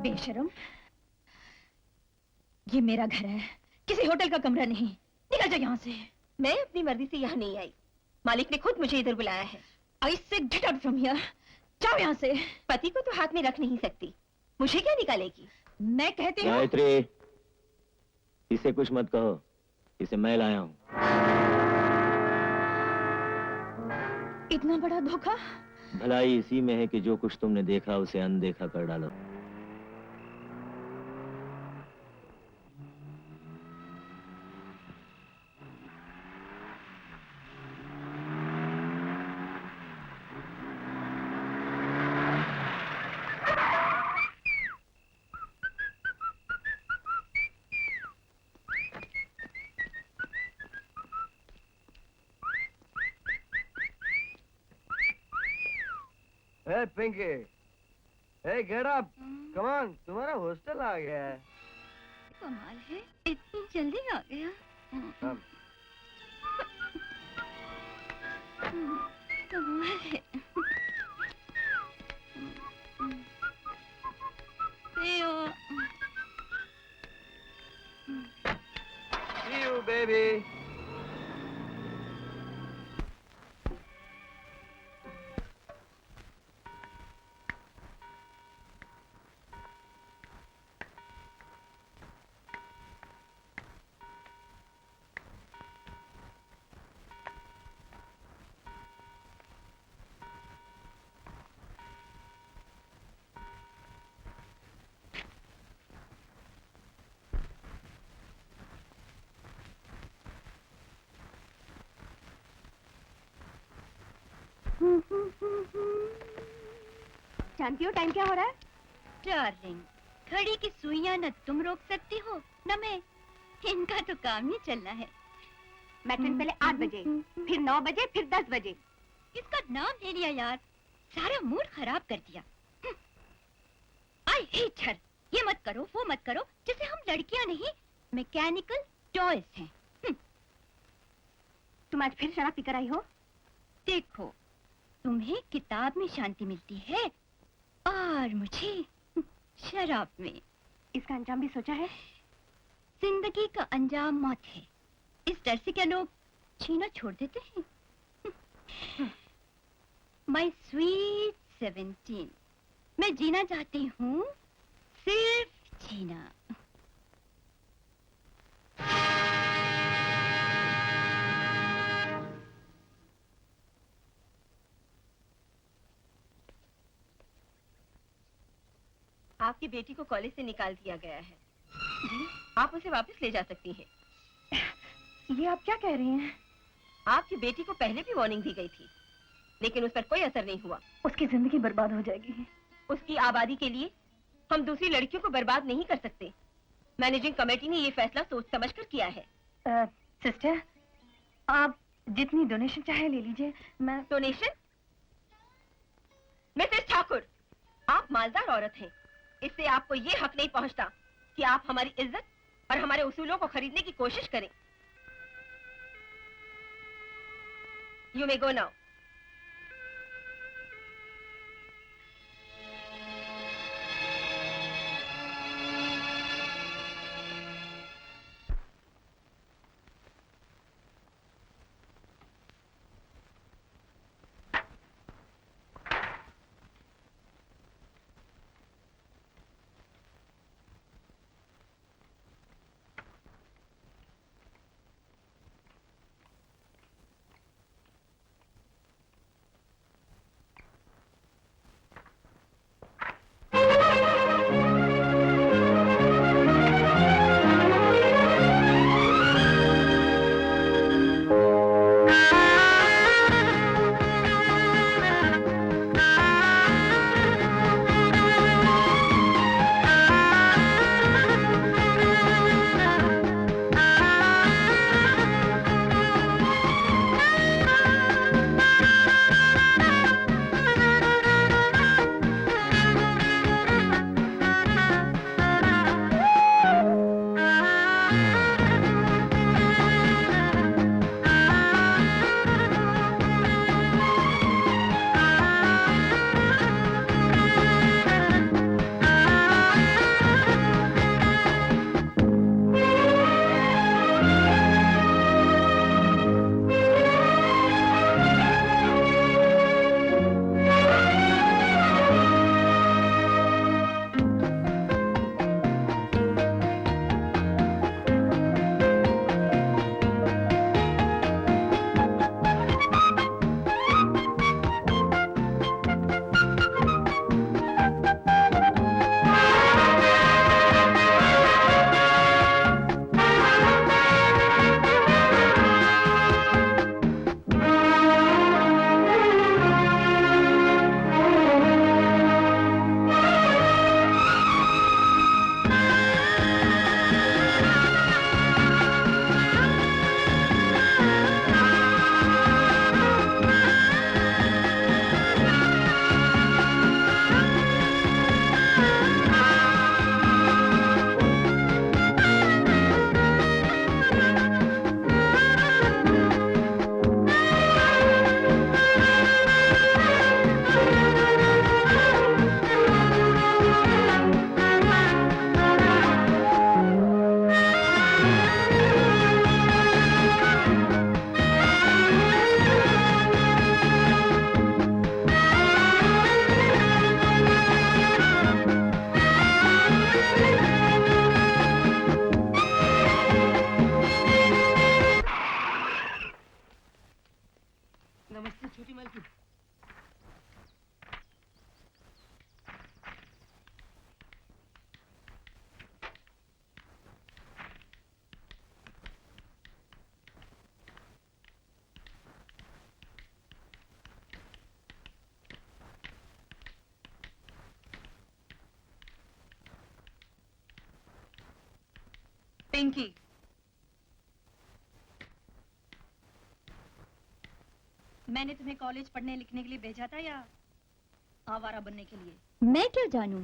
बेशरम, ये मेरा घर है, किसी होटल का कमरा नहीं। निकल जा यहाँ से। मैं अपनी मर्जी से यहाँ नहीं आई, मालिक ने खुद मुझे इधर बुलाया है। I say get out from here। जाओ यहाँ से। पति को तो हाथ में रख नहीं सकती, मुझे क्या निकालेगी? मैं कहती हूँ। गायत्री, इसे कुछ मत कहो, इसे मैं लाया हूँ। इतना बड़ा धोखा? भलाई इसी में है कि जो कुछ तुमने देखा उसे अनदेखा कर डालो। Hey Pinky, hey get up, come on, तुम्हारा हॉस्टल आ गया है। कमाल है, इतनी जल्दी आ गया। कमाल है। See you baby। जानती हो टाइम क्या हो रहा है? डार्लिंग, घड़ी की सुइयां न तुम रोक सकती हो न मैं। इनका तो काम ही चलना है। मैट्रिन पहले 8 बजे, फिर 9 बजे, फिर 10 बजे। इसका नाम ले लिया यार, सारा मूड खराब कर दिया। I hate her. ये मत करो, वो मत करो, जैसे हम लड़कियां नहीं मैकेनिकल टॉयज हैं। तुम आज फिर शराब पीकर आई हो? देखो, तुम्हें किताब में शांति मिलती है और मुझे शराब में। इसका अंजाम भी सोचा है? जिंदगी का अंजाम मौत है। इस डर से क्या लोग जीना छोड़ देते हैं? माई स्वीट 17, मैं जीना चाहती हूँ, सिर्फ जीना। आपकी बेटी को कॉलेज से निकाल दिया गया है। आप उसे वापस ले जा सकती हैं। ये आप क्या कह रही हैं? आपकी बेटी को पहले भी वार्निंग दी गई थी, लेकिन उस पर कोई असर नहीं हुआ। उसकी जिंदगी बर्बाद हो जाएगी। उसकी आबादी के लिए हम दूसरी लड़कियों को बर्बाद नहीं कर सकते। मैनेजिंग कमेटी ने ये फैसला सोच समझकर किया है। सिस्टर, आप जितनी डोनेशन चाहे ले लीजिए। मैं डोनेशन? मिसेस ठाकुर, आप मालदार औरत हैं, इससे आपको ये हक नहीं पहुंचता कि आप हमारी इज्जत और हमारे उसूलों को खरीदने की कोशिश करें। You may go now. Pinky, मैंने तुम्हें कॉलेज पढ़ने लिखने के लिए भेजा था या आवारा बनने के लिए? मैं क्या जानूं?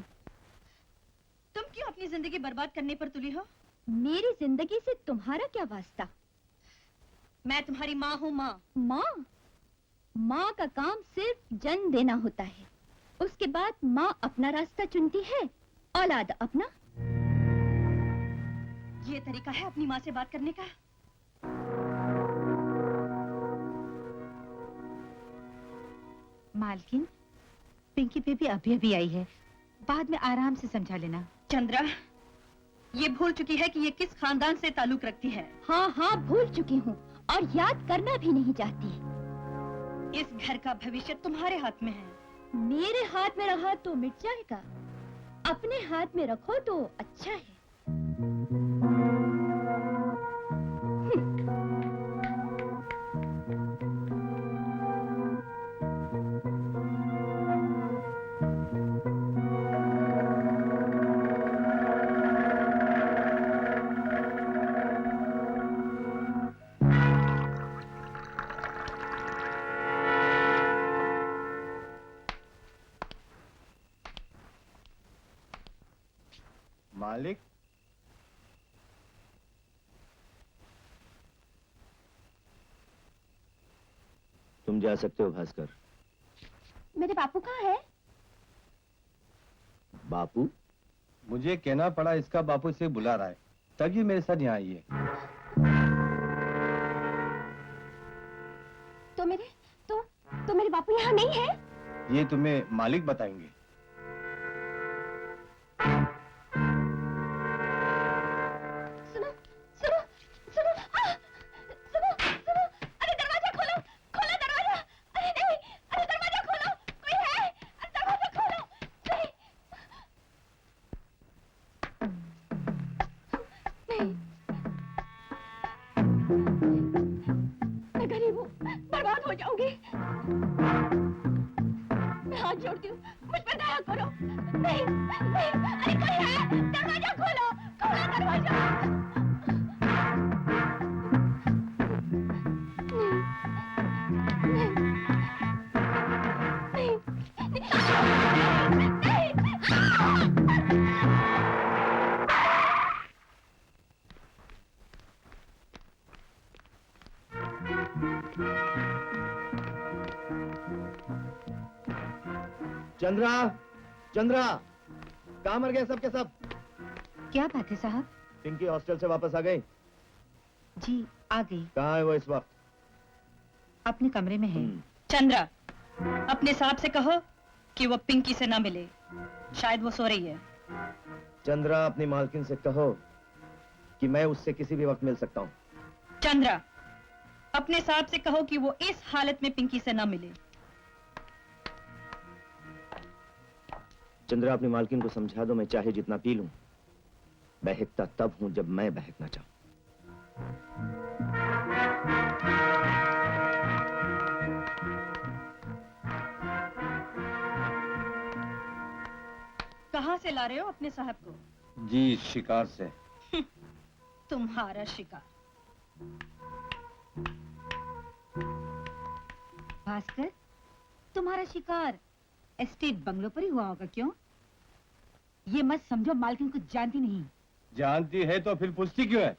तुम क्यों अपनी जिंदगी बर्बाद करने पर तुली हो? मेरी जिंदगी से तुम्हारा क्या वास्ता? मैं तुम्हारी माँ हूँ। माँ माँ? माँ का काम सिर्फ जन्म देना होता है, उसके बाद माँ अपना रास्ता चुनती है, औलाद अपना। ये तरीका है अपनी माँ से बात करने का? मालकिन, पिंकी बेबी अभी अभी आई है, बाद में आराम से समझा लेना। चंद्रा, ये भूल चुकी है कि ये किस खानदान से ताल्लुक रखती है। हाँ हाँ, भूल चुकी हूँ और याद करना भी नहीं चाहती। इस घर का भविष्य तुम्हारे हाथ में है। मेरे हाथ में रहा तो मिट जाएगा, अपने हाथ में रखो तो अच्छा है। मालिक, तुम जा सकते हो भास्कर। मेरे बापू कहाँ है? बापू? मुझे कहना पड़ा इसका बापू से बुला रहा है, तभी मेरे साथ यहाँ आई है। तो मेरे बापू यहाँ नहीं है? ये तुम्हें मालिक बताएंगे। सुनो सुनो सुनो, सुनो सुनो, अरे दरवाजा खोलो, खोलो दरवाजा। अरे नहीं, अरे दरवाजा खोलो, कोई है? अरे दरवाजा खोलो। नहीं, मैं गरीब हूँ, बर्बाद हो जाऊंगी। मैं हाथ जोड़ती हूँ, मुझ पर दया करो। नहीं नहीं, अरे कोई है? दरवाजा खोलो, खोलो दरवाजा। चंद्रा, चंद्रा, कहाँ मर गए सब के सब? क्या बात है साहब? पिंकी हॉस्टल से वापस आ गई? जी आ गई, कहाँ है वो इस वक्त? अपने कमरे में है। चंद्रा, अपने साहब से कहो कि वो पिंकी से ना मिले, शायद वो सो रही है। चंद्रा, अपनी मालकिन से कहो कि मैं उससे किसी भी वक्त मिल सकता हूँ। चंद्रा, अपने साहब से कहो कि वो इस हालत में पिंकी से ना मिले। चंद्रा, अपनी मालकिन को समझा दो, मैं चाहे जितना पी लूं, बहकता तब हूं जब मैं बहकना चाहूं। कहाँ से ला रहे हो अपने साहब को? जी, शिकार से। तुम्हारा शिकार। भास्कर, तुम्हारा शिकार एस्टेट बंगलो पर ही हुआ होगा, क्यों? ये मत समझो मालकिन कुछ जानती नहीं। जानती है तो फिर पूछती क्यों है?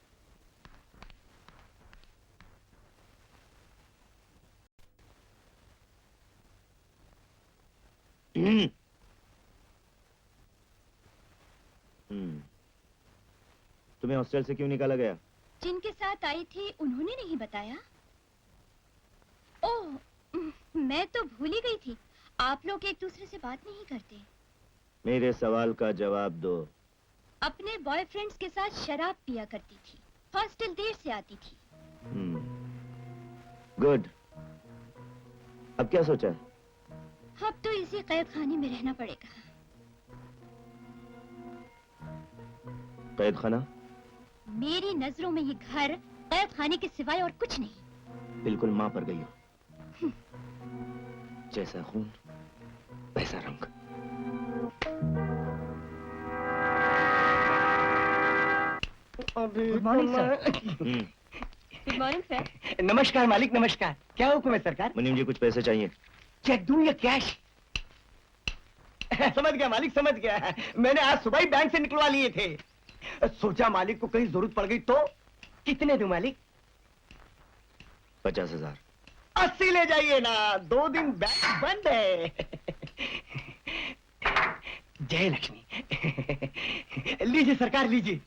तुम्हें हॉस्टल से क्यों निकाला गया? जिनके साथ आई थी उन्होंने नहीं बताया। ओह, मैं तो भूल ही गई थी, आप लोग एक दूसरे से बात नहीं करते। मेरे सवाल का जवाब दो। अपने बॉयफ्रेंड्स के साथ शराब पिया करती थी, हॉस्टल देर से आती थी। गुड। अब क्या सोचा है? अब तो इसी कैद खाने में रहना पड़ेगा। कैद खाना? मेरी नजरों में ये घर कैद खाने के सिवाय और कुछ नहीं। बिल्कुल मां पर गई हो। जैसा खून वैसा रंग। Good morning sir. Good morning sir. नमस्कार मालिक, नमस्कार। क्या हुक्म है सरकार? मुनीम जी कुछ पैसे चाहिए। चेक दूं या कैश? समझ गया मालिक, समझ गया। मैंने आज सुबह ही बैंक से निकलवा लिए थे। सोचा मालिक को कहीं जरूरत पड़ गई तो। कितने दूं मालिक? 50,000। 80 ले जाइए ना, 2 दिन बैंक बंद है। जय लक्ष्मी। लीजिए सरकार, लीजिए।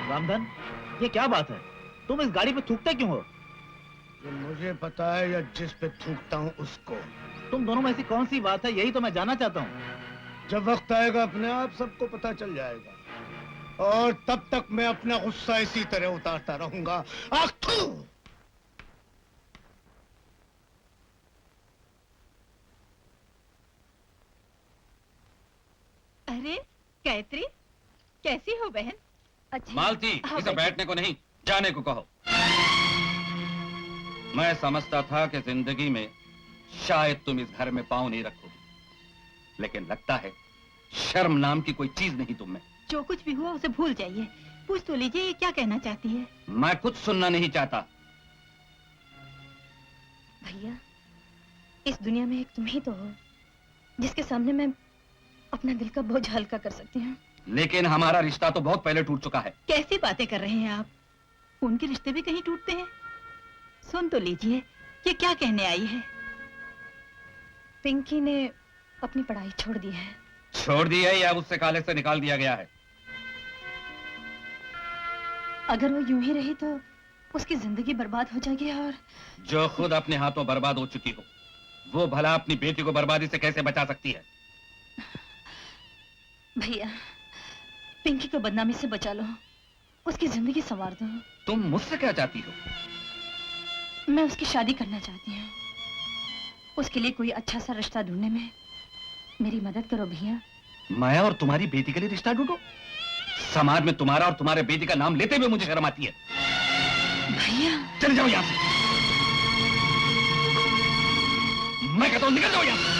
रामधन, ये क्या बात है? तुम इस गाड़ी पे थूकते क्यों हो? जो मुझे पता है या जिस पे थूकता हूँ उसको। तुम दोनों में ऐसी कौन सी बात है, यही तो मैं जानना चाहता हूँ। जब वक्त आएगा अपने आप सबको पता चल जाएगा, और तब तक मैं अपना गुस्सा इसी तरह उतारता रहूंगा। आख थू! अरे गायत्री, कैसी हो बहन? मालती, हाँ, इसे बैठो। बैठने को नहीं, जाने को कहो। मैं समझता था कि जिंदगी में शायद तुम इस घर में पांव नहीं रखोगी, लेकिन लगता है शर्म नाम की कोई चीज नहीं तुम में। जो कुछ भी हुआ उसे भूल जाइए। पूछ तो लीजिए ये क्या कहना चाहती है। मैं कुछ सुनना नहीं चाहता। भैया, इस दुनिया में एक तुम ही तो हो जिसके सामने मैं अपना दिल का बोझ हल्का कर सकती हूँ। लेकिन हमारा रिश्ता तो बहुत पहले टूट चुका है। कैसी बातें कर रहे हैं आप? उनके रिश्ते भी कहीं टूटते हैं? सुन तो लीजिए ये क्या कहने आई है। पिंकी ने अपनी पढ़ाई छोड़ दी है। छोड़ दी है या उससे कॉलेज से निकाल दिया गया है? अगर वो यूं ही रही तो उसकी जिंदगी बर्बाद हो जाएगी। और जो खुद अपने हाथों बर्बाद हो चुकी हो, वो भला अपनी बेटी को बर्बादी से कैसे बचा सकती है? भैया, पिंकी को बदनामी से बचा लो, उसकी जिंदगी संवार दो। तुम मुझसे क्या चाहती हो? मैं उसकी शादी करना चाहती हूँ। उसके लिए कोई अच्छा सा रिश्ता ढूंढने में मेरी मदद करो भैया। मैं और तुम्हारी बेटी के लिए रिश्ता ढूंढो? समाज में तुम्हारा और तुम्हारे बेटी का नाम लेते हुए मुझे शर्म आती है। भैया चले जाओ यहां से। मैं कहता हूं निकल जाओ यहां से।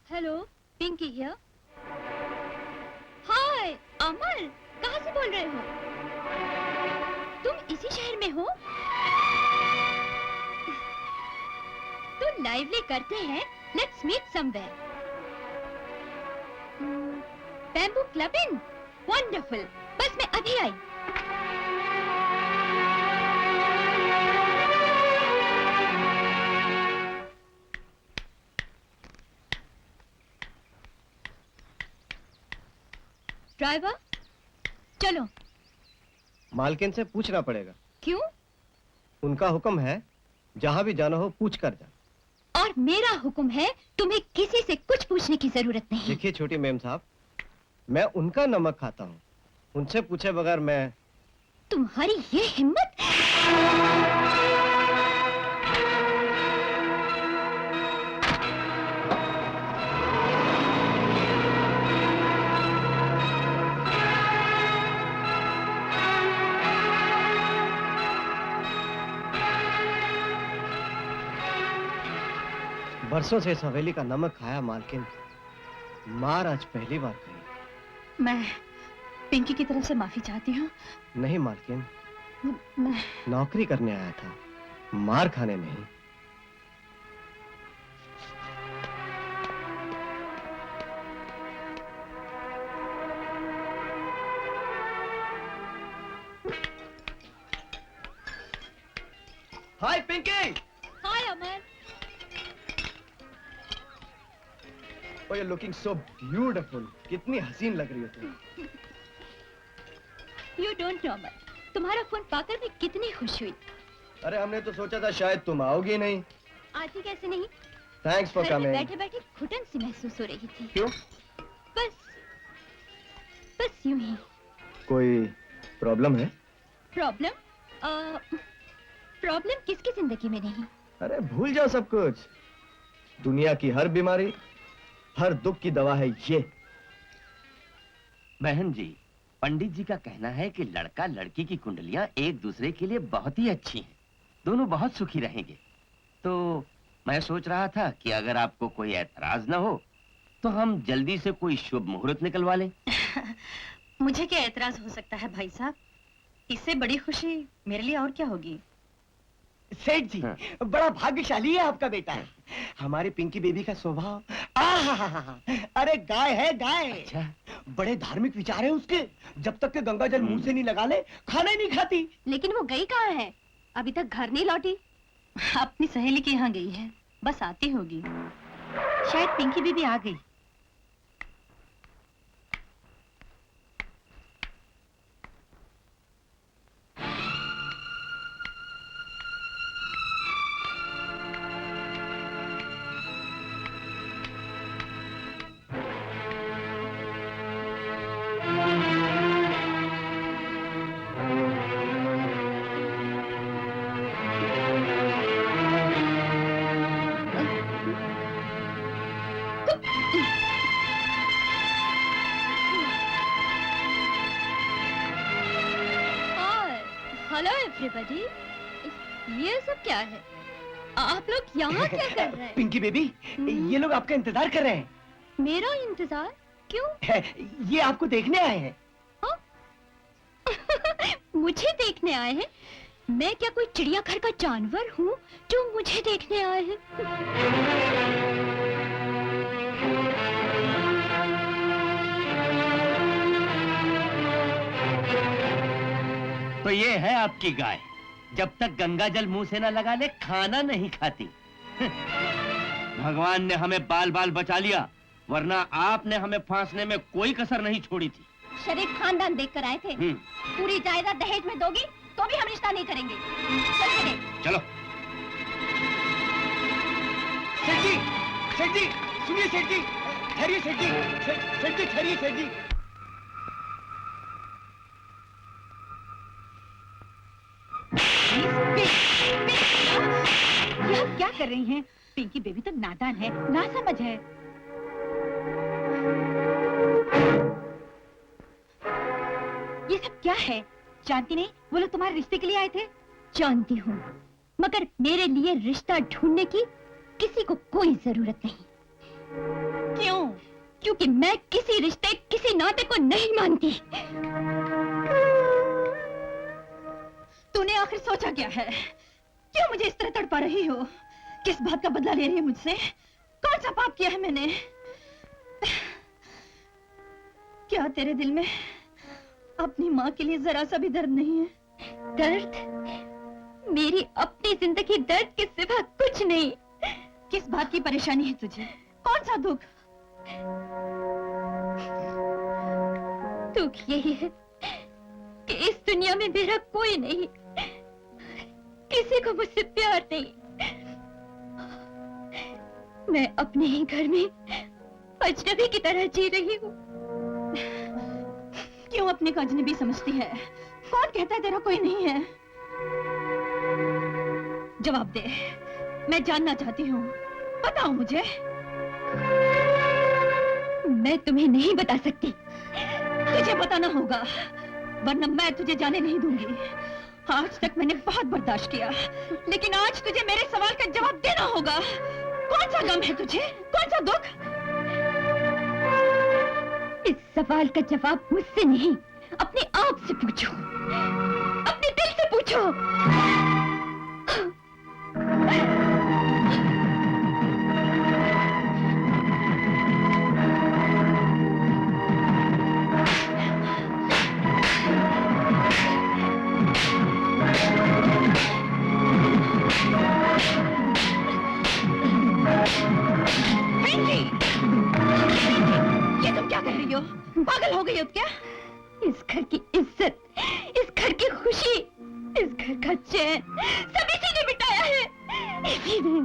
Hello, Pinky here. Hi Amar, कहाँ से बोल रहे हो? तुम इसी शहर में हो? तो लाइवली करते हैं, let's meet somewhere. Bamboo club in, wonderful. बस मैं अभी आई। ड्राइवर, चलो। मालकिन से पूछना पड़ेगा। क्यों? उनका हुक्म है, जहाँ भी जाना हो पूछ कर जा। और मेरा हुक्म है, तुम्हें किसी से कुछ पूछने की जरूरत नहीं। देखिए छोटी मेम साहब, मैं उनका नमक खाता हूँ, उनसे पूछे बगैर मैं। तुम्हारी ये हिम्मत! बरसों से इस हवेली का नमक खाया मालकिन, मार आज पहली बार खाई। मैं पिंकी की तरफ से माफी चाहती हूँ। नहीं मालकिन, मैं नौकरी करने आया था, मार खाने नहीं। हाय Oh, you're looking so beautiful. कितनी हसीन लग रही हो तुम। यू डोंट नो अमर, तुम्हारा फोन पाकर मैं कितनी खुश हुई। अरे हमने तो सोचा था शायद तुम आओगी नहीं। आती कैसे नहीं, थैंक्स फॉर घर में कमिंग। बैठे बैठे घुटन सी महसूस हो रही थी। क्यों? बस यूं ही। कोई प्रॉब्लम है? प्रॉब्लम? प्रॉब्लम किसकी जिंदगी में नहीं। अरे भूल जाओ सब कुछ। दुनिया की हर बीमारी, हर दुख की दवा है ये। बहन जी, पंडित जी का कहना है कि लड़का लड़की की कुंडलियां एक दूसरे के लिए बहुत ही अच्छी हैं। दोनों बहुत सुखी रहेंगे। तो मैं सोच रहा था कि अगर आपको कोई एतराज न हो तो हम जल्दी से कोई शुभ मुहूर्त निकलवा लें। मुझे क्या एतराज हो सकता है भाई साहब, इससे बड़ी खुशी मेरे लिए और क्या होगी। सेठ जी, हाँ। बड़ा भाग्यशाली है आपका बेटा। हमारे पिंकी बेबी का स्वभाव, अरे गाय है गाय। अच्छा। बड़े धार्मिक विचार है उसके। जब तक के गंगा जल मुंह से नहीं लगा ले, खाना ही नहीं खाती। लेकिन वो गई कहाँ है? अभी तक घर नहीं लौटी। अपनी सहेली के यहाँ गई है, बस आती होगी। शायद पिंकी बीबी आ गई। हेलो एवरीबॉडी, ये सब क्या है? आप लोग यहाँ क्या कर रहे हैं? पिंकी बेबी, ये लोग आपका इंतजार कर रहे हैं। मेरा इंतजार क्यों? ये आपको देखने आए हैं। मुझे देखने आए हैं? मैं क्या कोई चिड़ियाघर का जानवर हूँ जो मुझे देखने आए हैं? तो ये है आपकी गाय, जब तक गंगा जल मुंह से न लगा ले खाना नहीं खाती। भगवान ने हमें बाल बाल बचा लिया, वरना आपने हमें फांसने में कोई कसर नहीं छोड़ी थी। शरीफ खानदान देखकर आए थे। पूरी जायदाद दहेज में दोगी तो भी हम रिश्ता नहीं करेंगे। चलो। सेठ जी, सेठ जी, सुनिए सेठ जी, ठहरिए सेठ जी, सेठ जी ठहरिए सेठ जी। ये आप क्या कर रही हैं? पिंकी बेबी तो नादान है, ना समझ है। ये सब क्या है? जानती नहीं, वो लोग तुम्हारे रिश्ते के लिए आए थे। जानती हूँ, मगर मेरे लिए रिश्ता ढूंढने की किसी को कोई जरूरत नहीं। क्यों? क्योंकि मैं किसी रिश्ते, किसी नाते को नहीं मानती। तूने आखिर सोचा क्या है? क्यों मुझे इस तरह तड़पा रही हो? किस बात का बदला ले रही है मुझसे? कौन सा पाप किया है मैंने? क्या तेरे दिल में अपनी माँ के लिए जरा सा भी दर्द नहीं है? दर्द? मेरी अपनी जिंदगी दर्द के सिवा कुछ नहीं। किस बात की परेशानी है तुझे? कौन सा दुख? दुख यही है कि इस दुनिया में मेरा कोई नहीं, किसी को मुझसे प्यार नहीं। मैं अपने ही घर में अजनबी की तरह जी रही हूँ। क्यों अपने को अजनबी समझती है? कौन कहता है तेरा कोई नहीं है? जवाब दे, मैं जानना चाहती हूँ। बताओ मुझे। मैं तुम्हें नहीं बता सकती। तुझे बताना होगा, वरना मैं तुझे जाने नहीं दूंगी। आज तक मैंने बहुत बर्दाश्त किया, लेकिन आज तुझे मेरे सवाल का जवाब देना होगा। कौन सा गम है तुझे? कौन सा दुख? इस सवाल का जवाब मुझसे नहीं, अपने आप से पूछो, अपने दिल से पूछो। पिंकी! हो? पागल हो गई हो क्या? इस घर की इज्जत, इस घर की खुशी, इस घर का चैन सब इसी ने मिटाया है, इसी ने।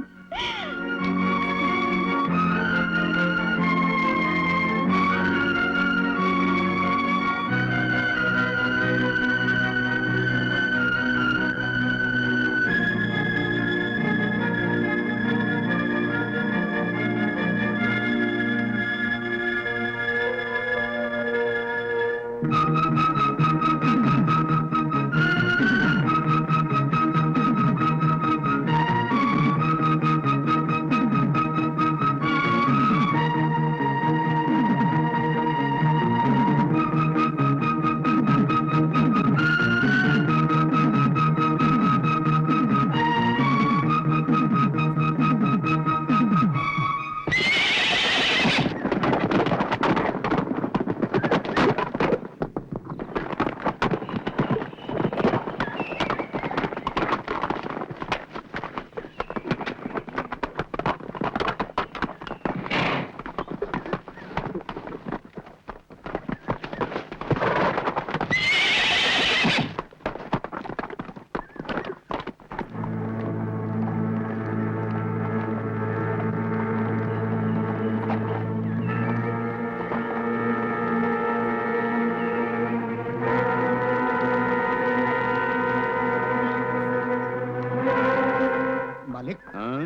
मालिक, हाँ?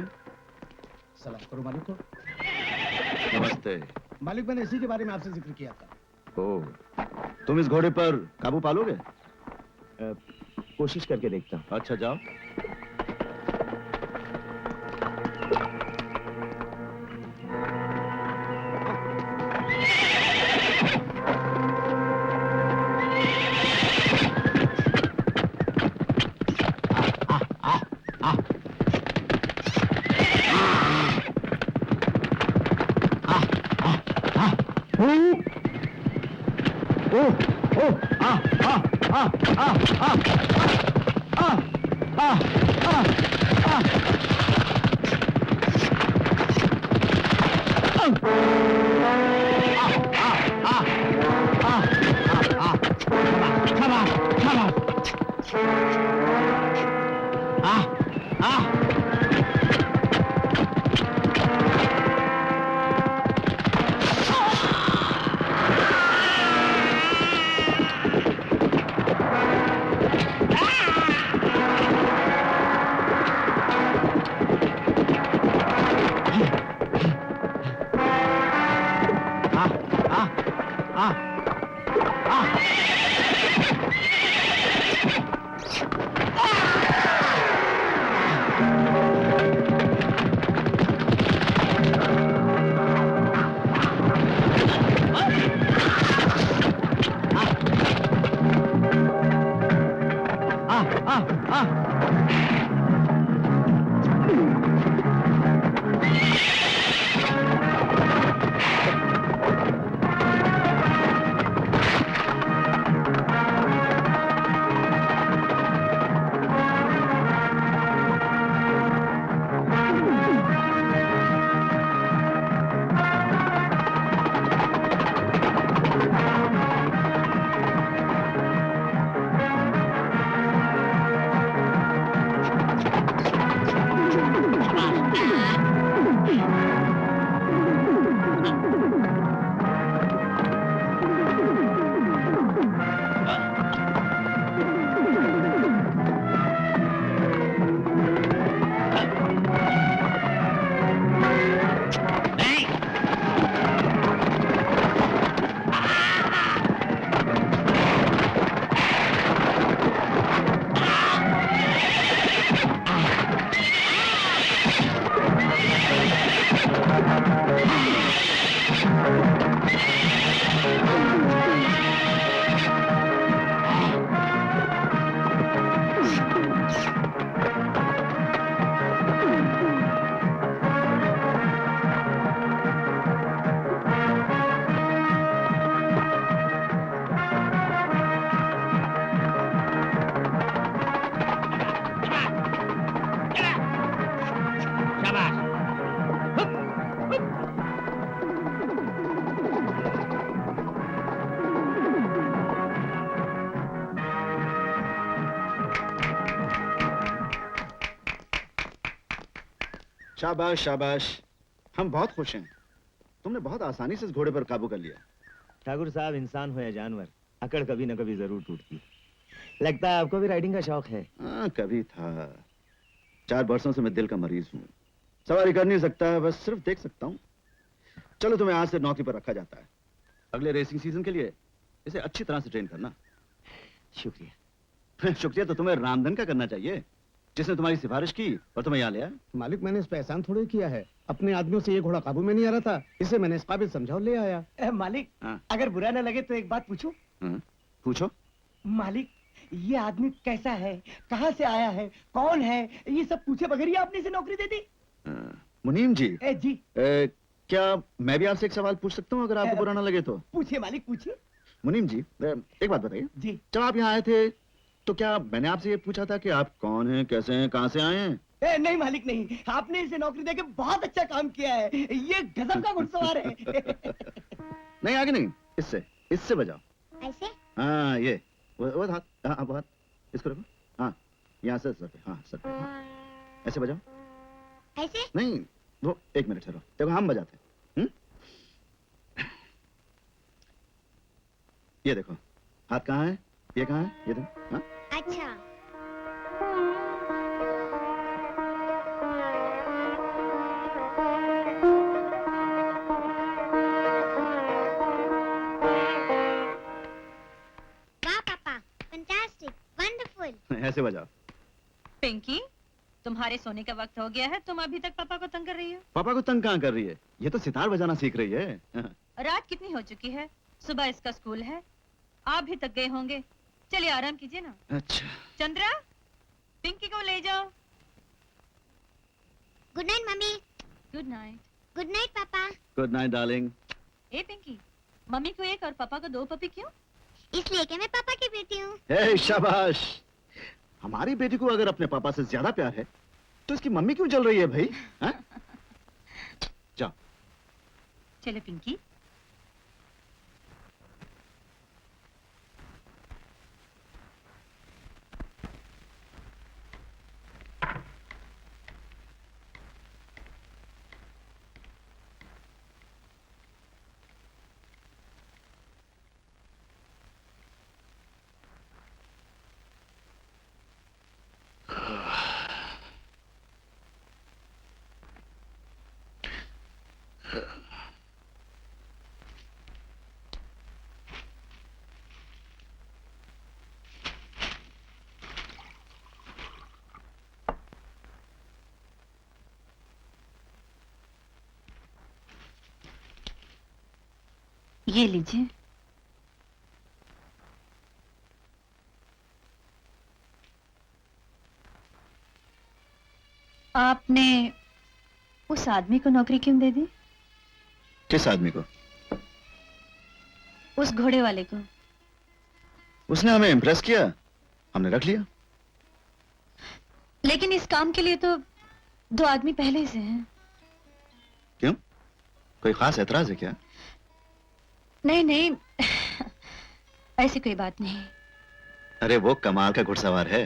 सलाम करो मालिक को। नमस्ते। मालिक, मैंने इसी के बारे में आपसे जिक्र किया था। ओ, तुम इस घोड़े पर काबू पालोगे? कोशिश करके देखता हूँ। अच्छा जाओ। शाबाश शाबाश, हम बहुत खुश हैं। तुमने बहुत आसानी से इस घोड़े पर काबू कर लिया। ठाकुर साहब, इंसान हो या जानवर, अकड़ कभी न कभी जरूर टूटती। लगता है आपको भी राइडिंग का शौक है। हाँ, कभी था। 4 बरसों से मैं दिल का मरीज हूँ। सवारी कर नहीं सकता, बस सिर्फ देख सकता हूँ। चलो, तुम्हें आज से नौकरी पर रखा जाता है। अगले रेसिंग सीजन के लिए इसे अच्छी तरह से ट्रेन करना। शुक्रिया। शुक्रिया तो तुम्हें रामधन का करना चाहिए, जिसने तुम्हारी सिफारिश की और तुम्हें यहाँ ले आया। मालिक, मैंने इस पे एहसान थोड़ी किया है। अपने आदमियों से ये घोड़ा काबू में नहीं आ रहा था, इसे मैंने इस काबिल समझा और ले आया। मालिक, हाँ। अगर बुरा न लगे तो एक बात पूछूं? पूछो। मालिक, ये आदमी कैसा है, कहाँ से आया है, कौन है, ये सब पूछे बगैर ही आपने इसे नौकरी दे दी? मुनीम जी, जी क्या मैं भी आपसे एक सवाल पूछ सकता हूँ, अगर आपको बुरा ना लगे तो? पूछिए मालिक, पूछिए। मुनीम जी, एक बात बताइए। जी। जब आप यहाँ आए थे तो क्या मैंने आपसे ये पूछा था कि आप कौन हैं, कैसे हैं, कहाँ से आए हैं? नहीं मालिक, नहीं। आपने इसे नौकरी देके बहुत अच्छा काम किया है। ये गजब का घुड़सवार है। नहीं, आगे नहीं, इससे बजाओ। ऐसे? हाँ, ये वो हाथ, हाँ वो हाथ, इसको रखो। हाँ, यहाँ से सर पे, हाँ सर पे, हाँ। ऐसे बजाओ। ऐसे? नहीं, वो 1 मिनट ठहरो, देखो हम बजाते हैं। ये देखो, हाथ कहाँ है, ये कहाँ है, ये देखो। हाँ? अच्छा। वाह पापा, फैंटास्टिक, वंडरफुल। ऐसे बजाओ। पिंकी, तुम्हारे सोने का वक्त हो गया है, तुम अभी तक पापा को तंग कर रही हो। पापा को तंग कहाँ कर रही है, ये तो सितार बजाना सीख रही है। रात कितनी हो चुकी है, सुबह इसका स्कूल है, आप भी थक गए होंगे, चलिए आराम कीजिए ना। अच्छा। चंद्रा, पिंकी को ले जाओ। गुड नाइट मम्मी। Good night. गुड नाइट पापा। Good night darling. ए पिंकी, मम्मी को 1 और पापा को 2 पपी क्यों? इसलिए कि मैं पापा की बेटी हूँ। हे शाबाश, हमारी बेटी को अगर अपने पापा से ज्यादा प्यार है तो इसकी मम्मी क्यों जल रही है भाई? हाँ? जाओ। चलो पिंकी। ये लीजिए। आपने उस आदमी को नौकरी क्यों दे दी? किस आदमी को? उस घोड़े वाले को। उसने हमें इम्प्रेस किया, हमने रख लिया। लेकिन इस काम के लिए तो 2 आदमी पहले से हैं। क्यों, कोई खास एतराज है क्या? नहीं नहीं, ऐसी कोई बात नहीं। अरे वो कमाल का घुड़सवार है,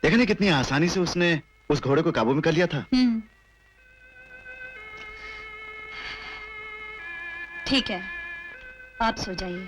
देखने कितनी आसानी से उसने उस घोड़े को काबू में कर लिया था। ठीक है, आप सो जाइए।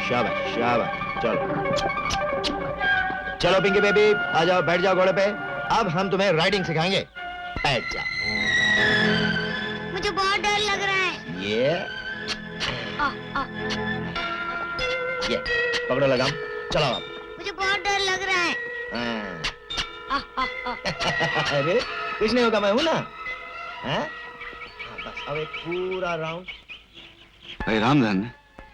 शाबाश शाबाश, चलो चलो पिंकी बेबी, आ जाओ, बैठ जाओ घोड़े पे। अब हम तुम्हें राइडिंग सिखाएंगे, बैठ जाओ। मुझे बहुत डर लग रहा है। ये आ, आ, ये पकड़ो लगाम, चलाओ आप। मुझे बहुत डर लग रहा है। हाँ। अरे कुछ नहीं होगा, मैं हूं ना। हाँ? हाँ, बस अब एक पूरा राउंड। भाई रामधन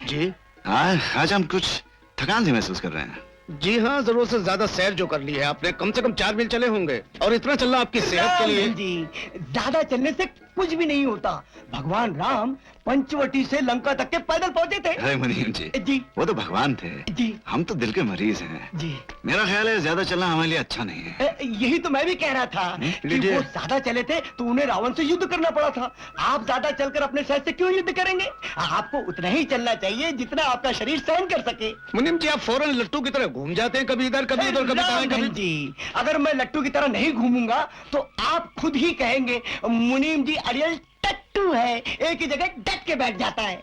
जी आज हम कुछ थकान सी महसूस कर रहे हैं। जी हाँ, जरूरत से ज्यादा सैर जो कर ली है आपने, कम से कम 4 मील चले होंगे, और इतना चलना आपकी सेहत के लिए। रामधन जी, ज्यादा चलने से कुछ भी नहीं होता। भगवान राम पंचवटी से लंका तक के पैदल पहुंचे थे। अरे मुनीम जी, जी वो तो भगवान थे, जी हम तो दिल के मरीज हैं। जी। मेरा ख्याल है ज्यादा चलना हमारे लिए अच्छा नहीं है। यही तो मैं भी कह रहा था कि लीजिए। वो ज्यादा चले थे तो उन्हें रावण से युद्ध करना पड़ा था। आप ज्यादा चलकर अपने शहर से क्यों युद्ध करेंगे? आपको उतना ही चलना चाहिए जितना आपका शरीर सहन कर सके। मुनीम जी, आप फौरन लट्टू की तरह घूम जाते हैं, कभी इधर कभी उधर, कभी कहाँ रामधन कभी। जी, अगर मैं लट्टू की तरह नहीं घूमूंगा तो आप खुद ही कहेंगे मुनीम जी अड़ियल टट्टू है, एक ही जगह डट के बैठ जाता है।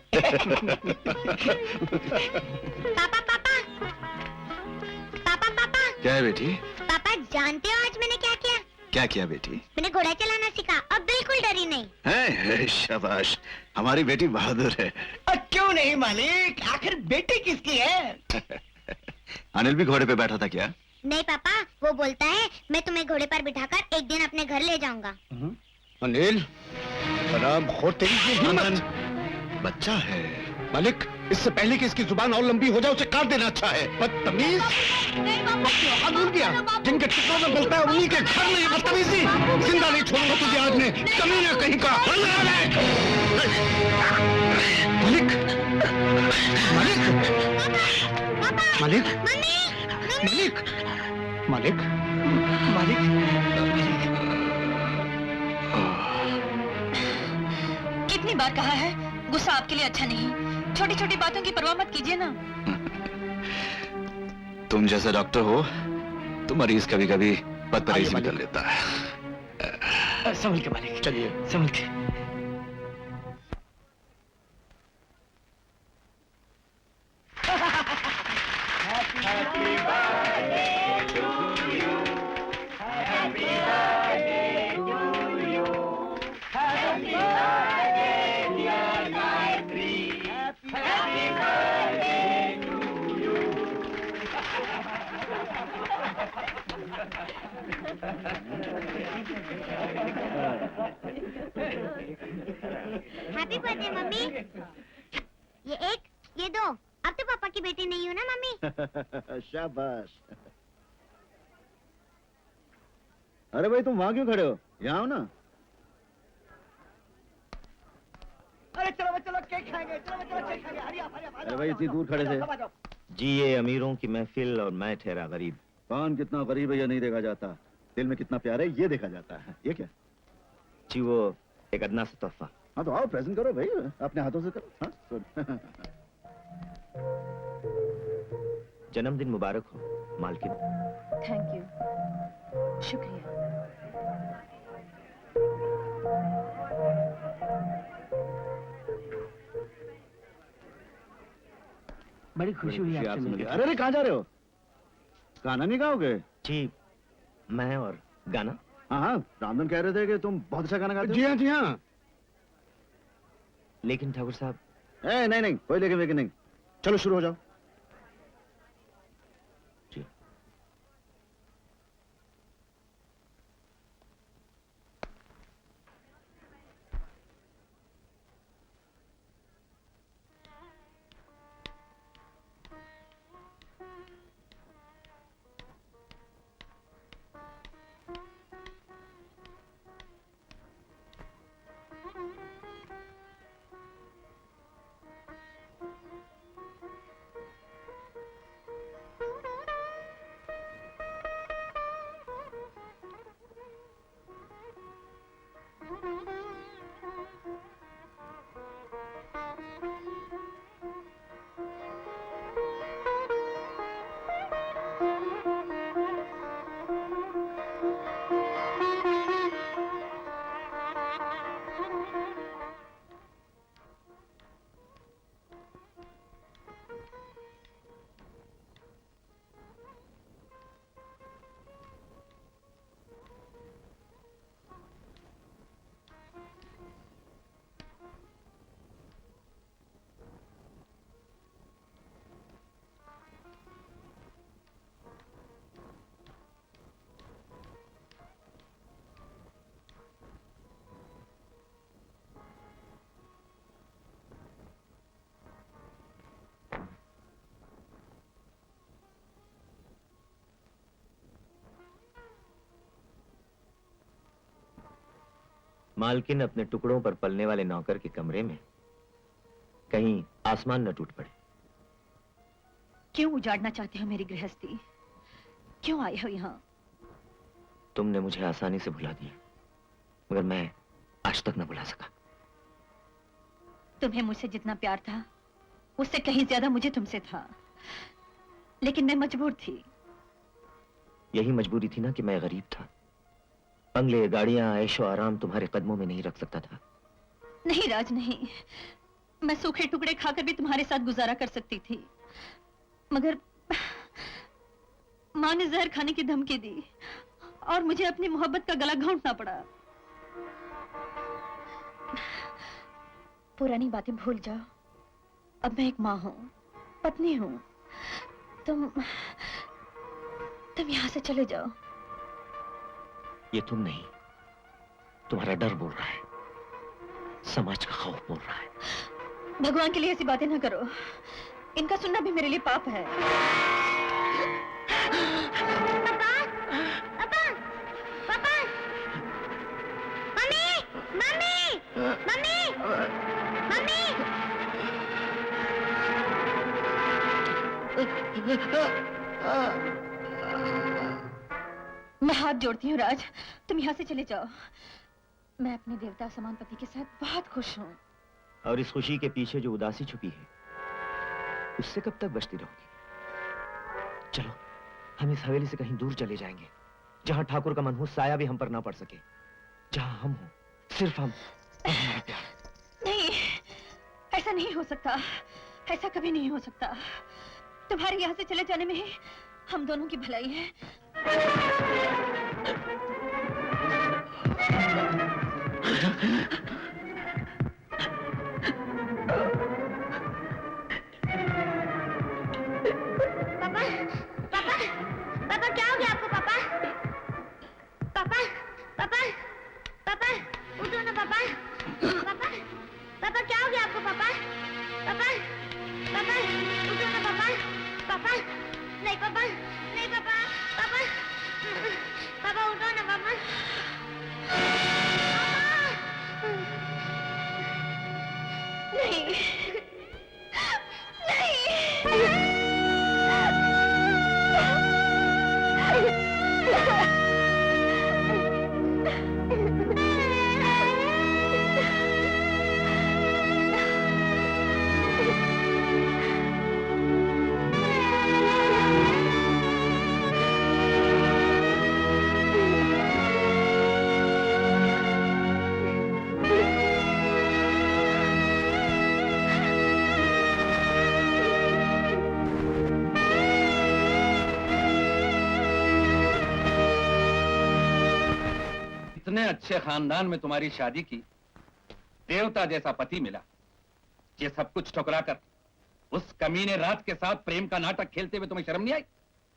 पापा पापा पापा पापा क्या है बेटी? पापा, जानते हो आज मैंने क्या किया? क्या किया बेटी? मैंने घोड़ा चलाना सीखा, अब बिल्कुल डरी नहीं। है, शाबाश, हमारी बेटी बहादुर है। क्यों नहीं मालिक, आखिर बेटी किसकी है? अनिल भी घोड़े पे बैठा था क्या? नहीं पापा, वो बोलता है मैं तुम्हें घोड़े पर बिठाकर एक दिन अपने घर ले जाऊंगा। अनिल, बराम खो तेरी ये हिम्मत। बच्चा है। मालिक, इससे पहले कि इसकी जुबान और लंबी हो जाए उसे काट देना अच्छा है। बदतमीज। हाथ भूल गया, जिनके टुकड़ों में मिलता है उन्हीं के घर में ये बदतमीजी। जिंदा नहीं छोड़ूंगा तुझे आज मैं, कमीना कहीं का। मालिक, मालिक, मालिक, मालिक, मालिक, मालिक। कितनी बार कहा है, गुस्सा आपके लिए अच्छा नहीं। छोटी छोटी बातों की परवाह मत कीजिए ना। तुम जैसा डॉक्टर हो तो मरीज कभी कभी बदपरहेजी भी कर लेता है। संभल के मालिक, चलिए। संभल के। Happy birthday mummy. ये एक, ये दो। अब तो पापा की बेटी नहीं हूँ ना मम्मी। शाबाश। अरे भाई, तुम वहां क्यों खड़े हो? यहाँ आओ ना। अरे चलो केक खाएंगे, चलो केक खाएंगे। हरी आप, अरे भाई, इतनी दूर खड़े थे। जी, ये अमीरों की महफिल और मैं ठहरा गरीब। कौन कितना गरीब है ये नहीं देखा जाता, दिल में कितना प्यार है ये देखा जाता है। ये क्या? जी, वो एक अदना सा तोहफा। हाँ तो आओ, प्रेजेंट करो भाई, अपने हाथों से करो। हाँ good। जन्मदिन मुबारक हो मालकिन। थैंक यू, शुक्रिया। बड़ी खुशी हुई आपसे मिलकर। अरे अरे, कहाँ जा रहे हो? गाना नहीं गाओगे? जी, मैं और गाना। हाँ हाँ, रामधन कह रहे थे कि तुम बहुत अच्छा गाना गाते हो। जी हाँ, जी हाँ। लेकिन ठाकुर साहब। नहीं नहीं, कोई लेकिन नहीं। चलो शुरू हो जाओ। जी। मालकिन अपने टुकड़ों पर पलने वाले नौकर के कमरे में, कहीं आसमान न टूट पड़े। क्यों उजाड़ना चाहते हो मेरी गृहस्थी? क्यों आए हो यहाँ? तुमने मुझे आसानी से भुला दिया, मगर मैं आज तक न भुला सका। तुम्हें मुझसे जितना प्यार था उससे कहीं ज्यादा मुझे तुमसे था, लेकिन मैं मजबूर थी। यही मजबूरी थी ना कि मैं गरीब था। बंगले, गाड़ियां, ऐशो आराम तुम्हारे कदमों में नहीं रख सकता था। नहीं राज, नहीं। मैं सूखे टुकड़े खाकर भी तुम्हारे साथ गुजारा कर सकती थी, मगर माँ ने जहर खाने की धमकी दी और मुझे अपनी मोहब्बत का गला घोंटना पड़ा। पुरानी बातें भूल जाओ। अब मैं एक माँ हूँ, पत्नी हूँ। तुम यहाँ से चले जाओ। ये तुम नहीं, तुम्हारा डर बोल रहा है, समाज का खौफ बोल रहा है। भगवान के लिए ऐसी बातें ना करो, इनका सुनना भी मेरे लिए पाप है। पापा, पापा, पापा, मम्मी, मम्मी, मम्मी, मम्मी। मैं हाथ जोड़ती हूँ राज, तुम यहाँ से चले जाओ। मैं अपने देवता समान पति के साथ बहुत खुश हूँ। और इस खुशी के पीछे जो उदासी छुपी है, उससे कब तक बचती रहोगी? चलो, हम इस हवेली से कहीं दूर चले जाएंगे, जहां ठाकुर का मनहूस साया भी हम पर ना पड़ सके, जहां हम हो, सिर्फ हम और हमारा प्यार। नहीं, ऐसा नहीं हो सकता, ऐसा कभी नहीं हो सकता। तुम्हारे यहाँ से चले जाने में ही हम दोनों की भलाई है। पापा, पापा, पापा क्या हो गया आपको? पापा, पापा, पापा, पापा, उठो ना पापा, पापा, पापा क्या हो गया आपको? पापा, पापा, पापा, उठो ना पापा, पापा, नहीं पापा, नहीं पापा, पापा, पापा उठो ना पापा, नहीं, इतने अच्छे खानदान में तुम्हारी शादी की, देवता जैसा पति मिला, ये सब कुछ ठुकरा कर उस कमीने रात के साथ प्रेम का नाटक खेलते हुए तुम्हें शर्म नहीं आई?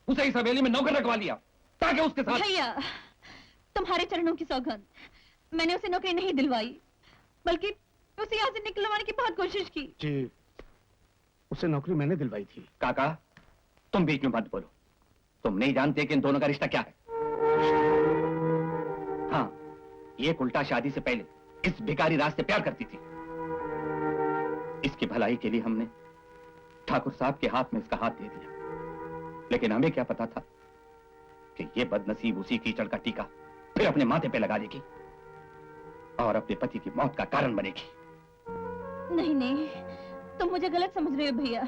उसे इस हवेली में नौकर रखवा लिया ताकि उसके साथ। भैया, तुम्हारे चरणों की सौगंध, मैंने उसे नौकरी नहीं दिलवाई, बल्कि उसे यहाँ से निकलवाने की बहुत कोशिश की। जी, उसे नौकरी मैंने दिलवाई थी। काका, तुम बीच में मत बोलो। तुम नहीं जानते कि इन दोनों का रिश्ता क्या है। हाँ, ये उल्टा शादी से पहले इस भिखारी राज से प्यार करती थी। इसकी भलाई के लिए हमने ठाकुर साहब के हाथ में इसका हाथ दे दिया, लेकिन हमें क्या पता था कि ये बदनसीब उसी कीचड़ का टीका फिर अपने माथे पे लगा लेगी और अपने पति की मौत का कारण बनेगी। नहीं नहीं, तुम मुझे गलत समझ रहे हो भैया,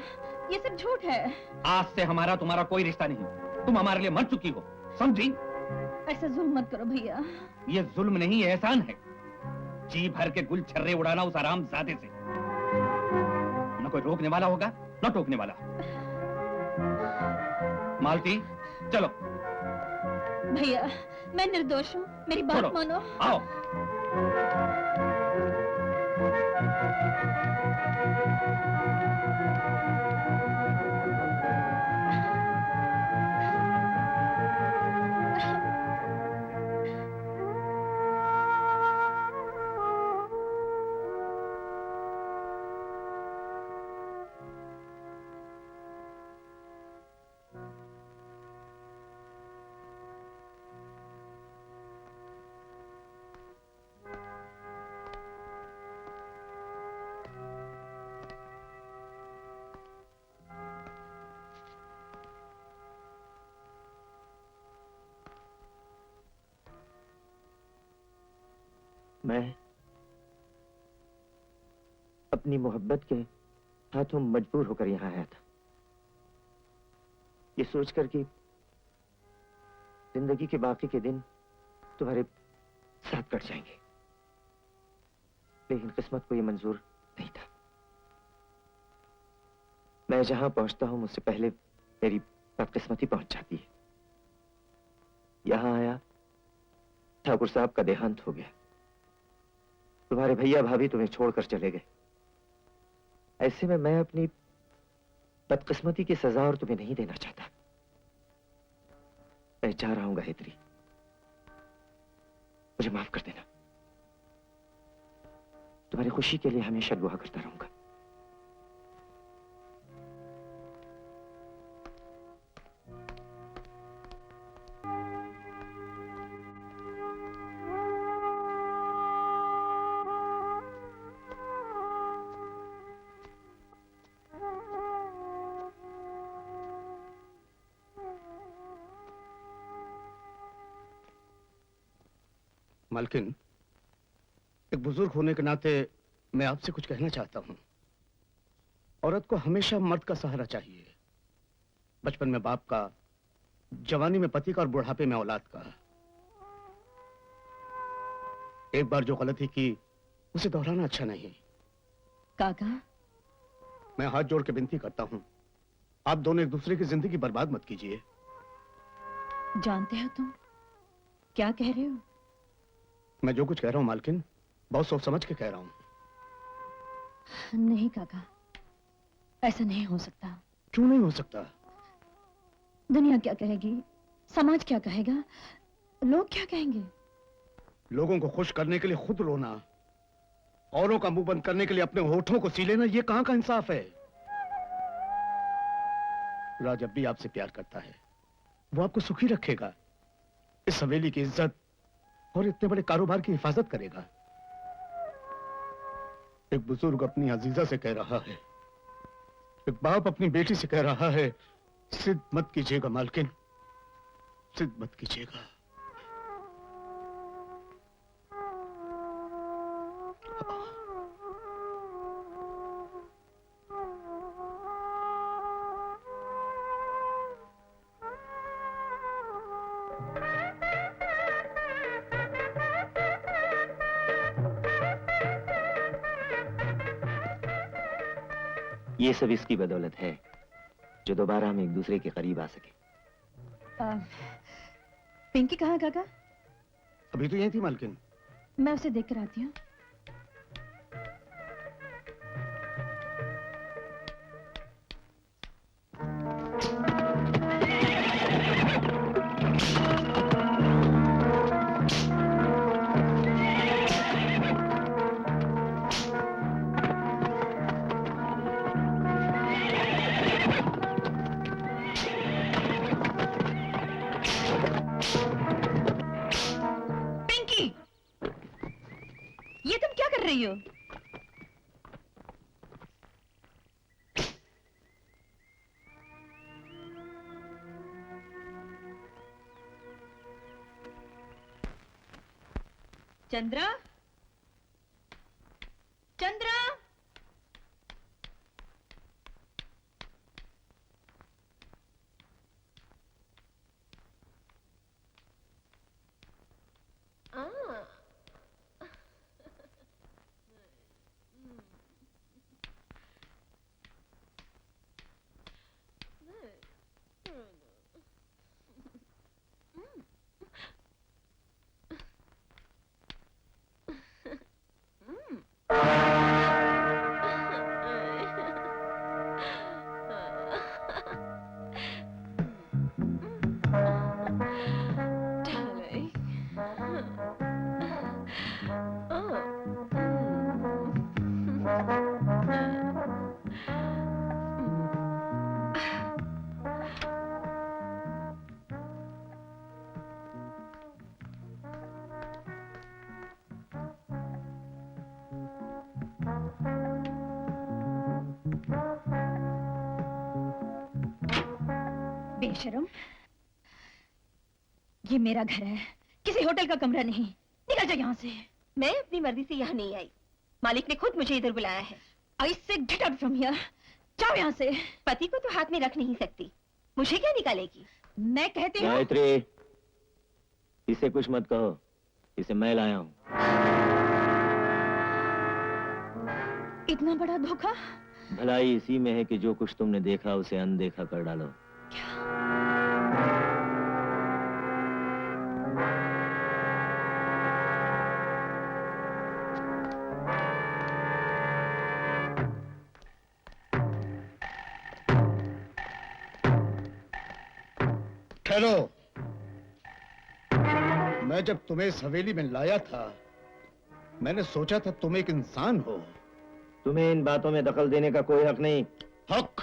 ये सब झूठ है। आज से हमारा तुम्हारा कोई रिश्ता नहीं, तुम हमारे लिए मर चुकी हो, समझी? ऐसा जुल्म मत करो भैया। ये जुल्म नहीं, एहसान है। जी भर के गुल छर्रे उड़ाना उस आरामजादे से। न कोई रोकने वाला होगा न टोकने वाला। मालती, चलो। भैया, मैं निर्दोष हूँ, मेरी बात मानो। आओ। मैं अपनी मोहब्बत के हाथों मजबूर होकर यहां आया था, ये सोचकर कि जिंदगी के बाकी के दिन तुम्हारे साथ कट जाएंगे, लेकिन किस्मत को ये मंजूर नहीं था। मैं जहां पहुंचता हूं मुझसे पहले मेरी बदकिस्मती पहुंच जाती है। यहां आया, ठाकुर साहब का देहांत हो गया, तुम्हारे भैया भाभी तुम्हें छोड़कर चले गए। ऐसे में मैं अपनी बदकिस्मती की सजा और तुम्हें नहीं देना चाहता। मैं जा रहा हूं गायत्री, मुझे माफ कर देना। तुम्हारी खुशी के लिए हमेशा दुआ करता रहूंगा। मालकिन, एक बुजुर्ग होने के नाते मैं आपसे कुछ कहना चाहता हूं। औरत को हमेशा मर्द का सहारा चाहिए। बचपन में बाप का, जवानी में पति का और बुढ़ापे में औलाद का। एक बार जो गलती की उसे दोहराना अच्छा नहीं। काका, मैं हाथ जोड़ के विनती करता हूं, आप दोनों एक दूसरे की जिंदगी बर्बाद मत कीजिए। जानते हो तुम क्या कह रहे हो? मैं जो कुछ कह रहा हूं मालकिन, बहुत सोच समझ के कह रहा हूं। नहीं काका, ऐसा नहीं हो सकता। क्यों नहीं हो सकता? दुनिया क्या कहेगी, समाज क्या कहेगा, लोग क्या कहेंगे? लोगों को खुश करने के लिए खुद रोना, औरों का मुंह बंद करने के लिए अपने होठों को सी लेना, ये कहां का इंसाफ है? राज अब भी आपसे प्यार करता है, वो आपको सुखी रखेगा, इस हवेली की इज्जत और इतने बड़े कारोबार की हिफाजत करेगा। एक बुजुर्ग अपनी अजीजा से कह रहा है, एक बाप अपनी बेटी से कह रहा है, जिद मत कीजिएगा मालकिन, जिद मत कीजिएगा। ये सब इसकी बदौलत है जो दोबारा हम एक दूसरे के करीब आ सके। पिंकी कहाँ है काका? अभी तो यही थी मालकिन। मैं उसे देख कर आती हूँ। ये तुम क्या कर रही हो? चंद्रा, चंद्रा, बेशरम, ये मेरा घर है, किसी होटल का कमरा नहीं। निकल जा यहाँ से। मैं अपनी मर्जी से यहाँ नहीं आई, मालिक ने खुद मुझे इधर बुलाया है। आई से गेट आउट फ्रॉम हियर, जाओ यहाँ से। पति को तो हाथ में रख नहीं सकती, मुझे क्या निकालेगी? मैं कहती हूँ। गायत्री, इसे कुछ मत कहो, इसे मैं लाया हूँ। इतना बड़ा धोखा? भलाई इसी में है कि जो कुछ तुमने देखा उसे अनदेखा कर डालो। ठहरो, मैं जब तुम्हें इस हवेली में लाया था, मैंने सोचा था तुम एक इंसान हो। तुम्हें इन बातों में दखल देने का कोई हक नहीं। हक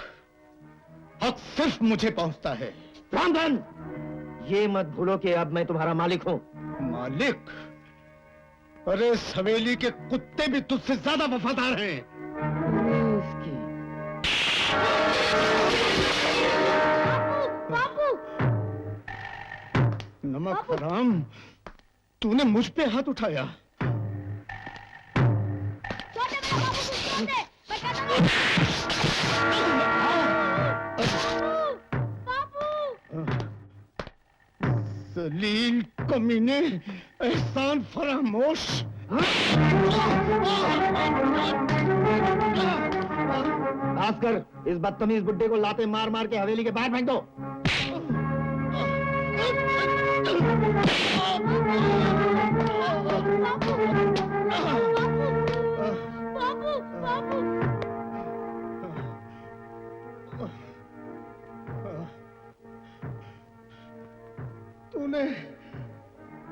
सिर्फ मुझे पहुंचता है। रामधन, ये मत भूलो कि अब मैं तुम्हारा मालिक हूँ। मालिक? अरे इस हवेली के कुत्ते भी तुझसे ज्यादा वफादार हैं। नमक हराम, तूने मुझ पे हाथ उठाया। जलील कमीने, एहसान फरामोश। भास्कर, इस बदतमीज बुड्ढे को लाते मार मार के हवेली के बाहर फेंक दो।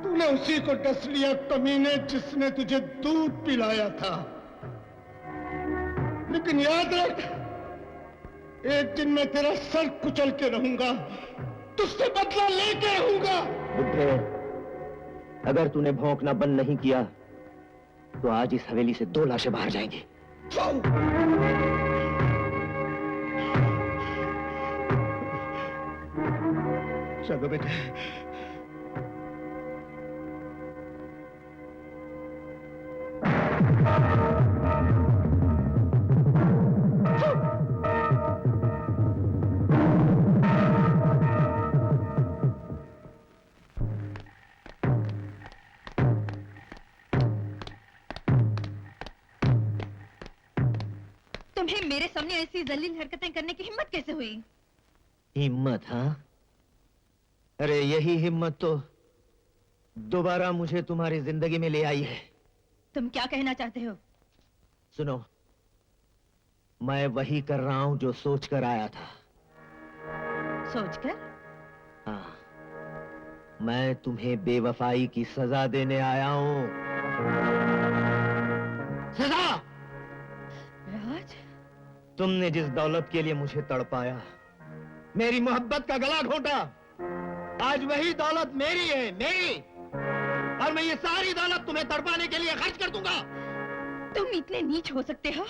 तूने उसी को डस लिया कमीने, जिसने तुझे दूध पिलाया था। लेकिन याद रख, एक दिन मैं तेरा सर कुचल के रहूंगा, तुझसे बदला लेके रहूंगा। बुड्ढे, अगर तूने भौंकना बंद नहीं किया तो आज इस हवेली से 2 लाशें बाहर जाएंगी। चलो बेटे। तुम्हें मेरे सामने ऐसी जलील हरकतें करने की हिम्मत कैसे हुई? हिम्मत? हाँ, अरे यही हिम्मत तो दोबारा मुझे तुम्हारी जिंदगी में ले आई है। तुम क्या कहना चाहते हो? सुनो, मैं वही कर रहा हूं जो सोचकर आया था। सोचकर? हाँ, मैं तुम्हें बेवफाई की सजा देने आया हूं। सजा! राज, तुमने जिस दौलत के लिए मुझे तड़पाया, मेरी मोहब्बत का गला घोंटा, आज वही दौलत मेरी है, मेरी। और मैं ये सारी दौलत तुम्हें तड़पाने के लिए खर्च कर दूंगा। तुम इतने नीच हो सकते हो,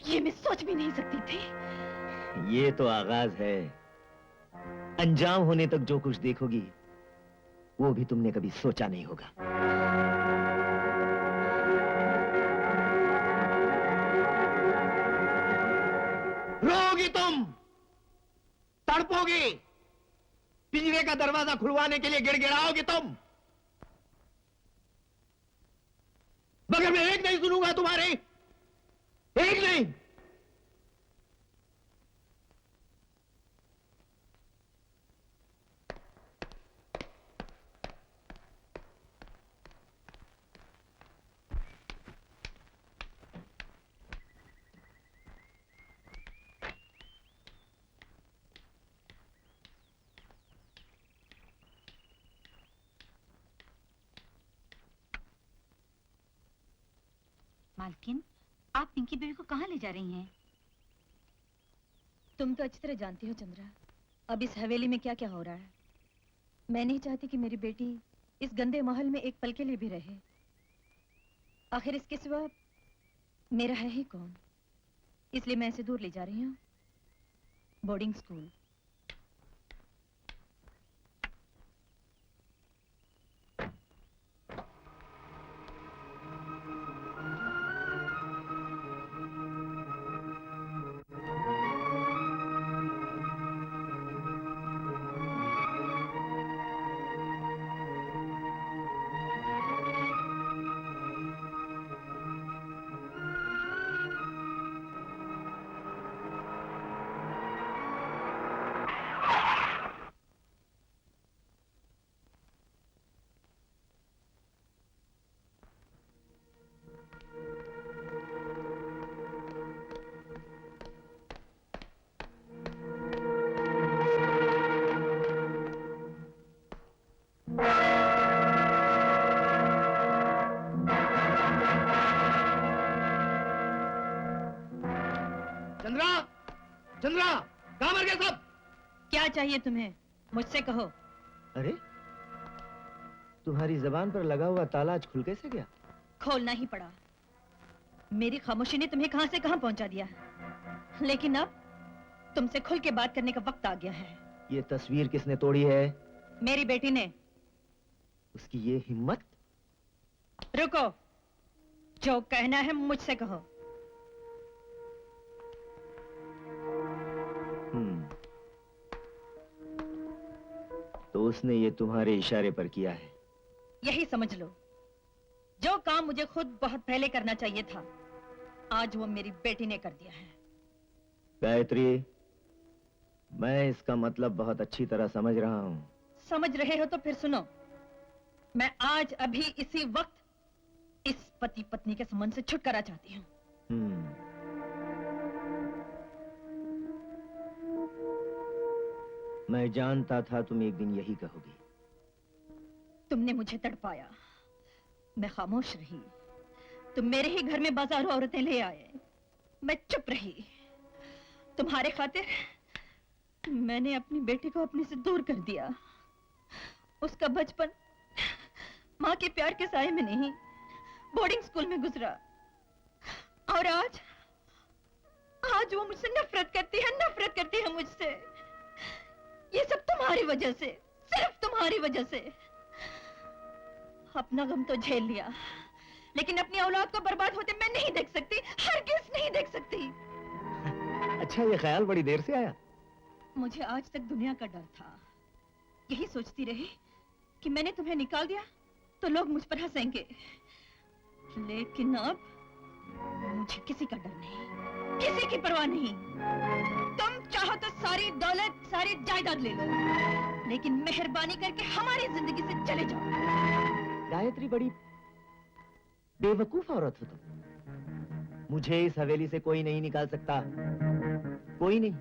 ये मैं सोच भी नहीं सकती थी। ये तो आगाज है, अंजाम होने तक जो कुछ देखोगी वो भी तुमने कभी सोचा नहीं होगा। रोगी तुम, तड़पोगी, पिंजरे का दरवाजा खुलवाने के लिए गिड़गिड़ाओगी तुम, मगर मैं एक नहीं सुनूंगा तुम्हारे, एक नहीं। मालकिन, आप पिंकी बेबी को कहाँ ले जा रही हैं? तुम तो अच्छी तरह जानती हो चंद्रा, अब इस हवेली में क्या क्या हो रहा है। मैं नहीं चाहती कि मेरी बेटी इस गंदे महल में एक पल के लिए भी रहे। आखिर इसके सिवा मेरा है ही कौन, इसलिए मैं इसे दूर ले जा रही हूँ, बोर्डिंग स्कूल। चंद्रा, कहाँ मर गए सब? क्या चाहिए तुम्हें? मुझसे कहो। अरे तुम्हारी जबान पर लगा हुआ ताला आज खुल कैसे गया? खोलना ही पड़ा। मेरी खामोशी ने तुम्हें कहां से कहां पहुंचा दिया। लेकिन अब तुमसे खुल के बात करने का वक्त आ गया है। ये तस्वीर किसने तोड़ी है? मेरी बेटी ने। उसकी ये हिम्मत? रुको, जो कहना है मुझसे कहो। तो उसने ये तुम्हारे इशारे पर किया है? यही समझ लो। जो काम मुझे खुद बहुत पहले करना चाहिए था, आज वो मेरी बेटी ने कर दिया है। गायत्री, मैं इसका मतलब बहुत अच्छी तरह समझ रहा हूं। समझ रहे हो तो फिर सुनो। मैं आज अभी इसी वक्त इस पति पत्नी के संबंध से छुटकारा चाहती हूँ। मैं जानता था तुम एक दिन यही कहोगी। तुमने मुझे तड़पाया, मैं खामोश रही। तुम मेरे ही घर में बाजारों औरतें ले आए, मैं चुप रही। तुम्हारे खातिर मैंने अपनी बेटी को अपने से दूर कर दिया। उसका बचपन माँ के प्यार के साए में नहीं, बोर्डिंग स्कूल में गुजरा। और आज वो मुझसे नफरत करती है मुझसे। ये सब तुम्हारी वजह से, सिर्फ तुम्हारी वजह से। अपना गम तो झेल लिया, लेकिन अपनी औलाद को बर्बाद होते मैं नहीं देख सकती, हरगिज़ नहीं देख सकती। अच्छा, ये ख्याल बड़ी देर से आया? मुझे आज तक दुनिया का डर था। यही सोचती रही कि मैंने तुम्हें निकाल दिया तो लोग मुझ पर हंसेंगे। लेकिन अब मुझे किसी का डर नहीं, किसी की परवाह नहीं। तुम चाहो तो सारी दौलत, सारी जायदाद ले लो, लेकिन मेहरबानी करके हमारी जिंदगी से चले जाओ। गायत्री, बड़ी बेवकूफ औरत हो तुम। मुझे इस हवेली से कोई नहीं निकाल सकता, कोई नहीं।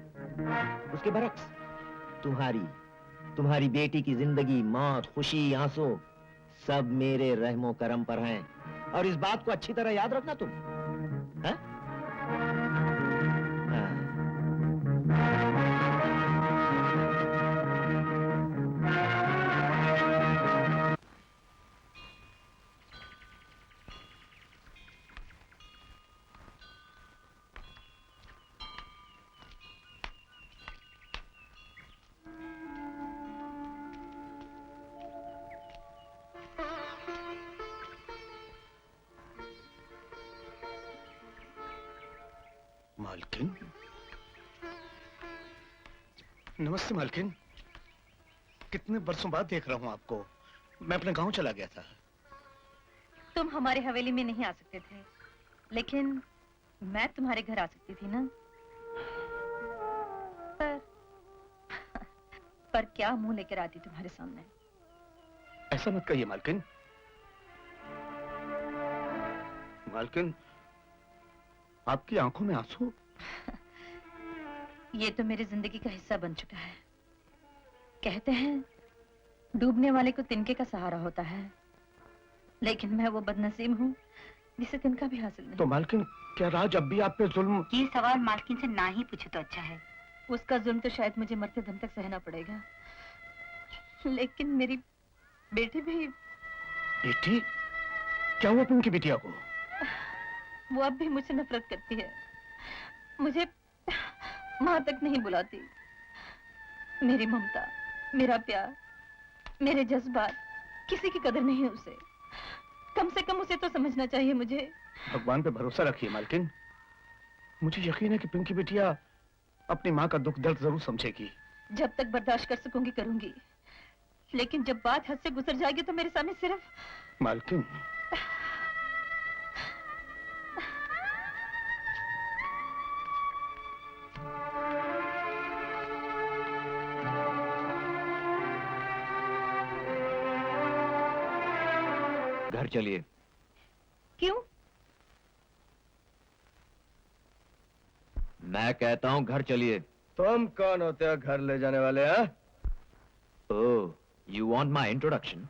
उसके बरक्स तुम्हारी बेटी की जिंदगी, मौत, खुशी, आंसू सब मेरे रहमो करम पर हैं। और इस बात को अच्छी तरह याद रखना तुम। हाँ? मालकिन, नमस्ते मालकिन। कितने बरसों बाद देख रहा हूँ आपको। मैं अपने गांव चला गया था। तुम हमारे हवेली में नहीं आ सकते थे, लेकिन मैं तुम्हारे घर आ सकती थी ना। पर क्या मुंह लेकर आती तुम्हारे सामने। ऐसा मत कहिए मालकिन। मालकिन, आपकी आंखों में आंसू। ये तो मेरी जिंदगी का हिस्सा बन चुका है। कहते हैं डूबने वाले को तिनके का सहारा होता है, लेकिन मैं वो बदनसीब हूँ जिसे तिनका भी हासिल नहीं। तो मालकिन, क्या राज अब भी आप पे जुल्म? ये सवाल मालकिन से ना ही पूछे तो अच्छा है। उसका जुल्म तो शायद मुझे मरते दम तक सहना पड़ेगा, लेकिन मेरी बेटी भी। बेटी? क्या हुआ उनकी बिटिया को? वो अब भी मुझसे नफरत करती है, मुझे माँ तक नहीं बुलाती। मेरी ममता, मेरा प्यार, मेरे जज्बात किसी की कदर नहीं है उसे। कम से कम उसे तो समझना चाहिए मुझे। भगवान पे भरोसा रखिए मालकिन। मुझे यकीन है कि पिंकी बिटिया अपनी माँ का दुख दर्द जरूर समझेगी। जब तक बर्दाश्त कर सकूंगी करूंगी, लेकिन जब बात हद से गुजर जाएगी तो मेरे सामने सिर्फ। मालकिन, घर चलिए। क्यों? मैं कहता हूँ घर चलिए। तुम कौन होते हो घर ले जाने वाले? ओह, you want my introduction?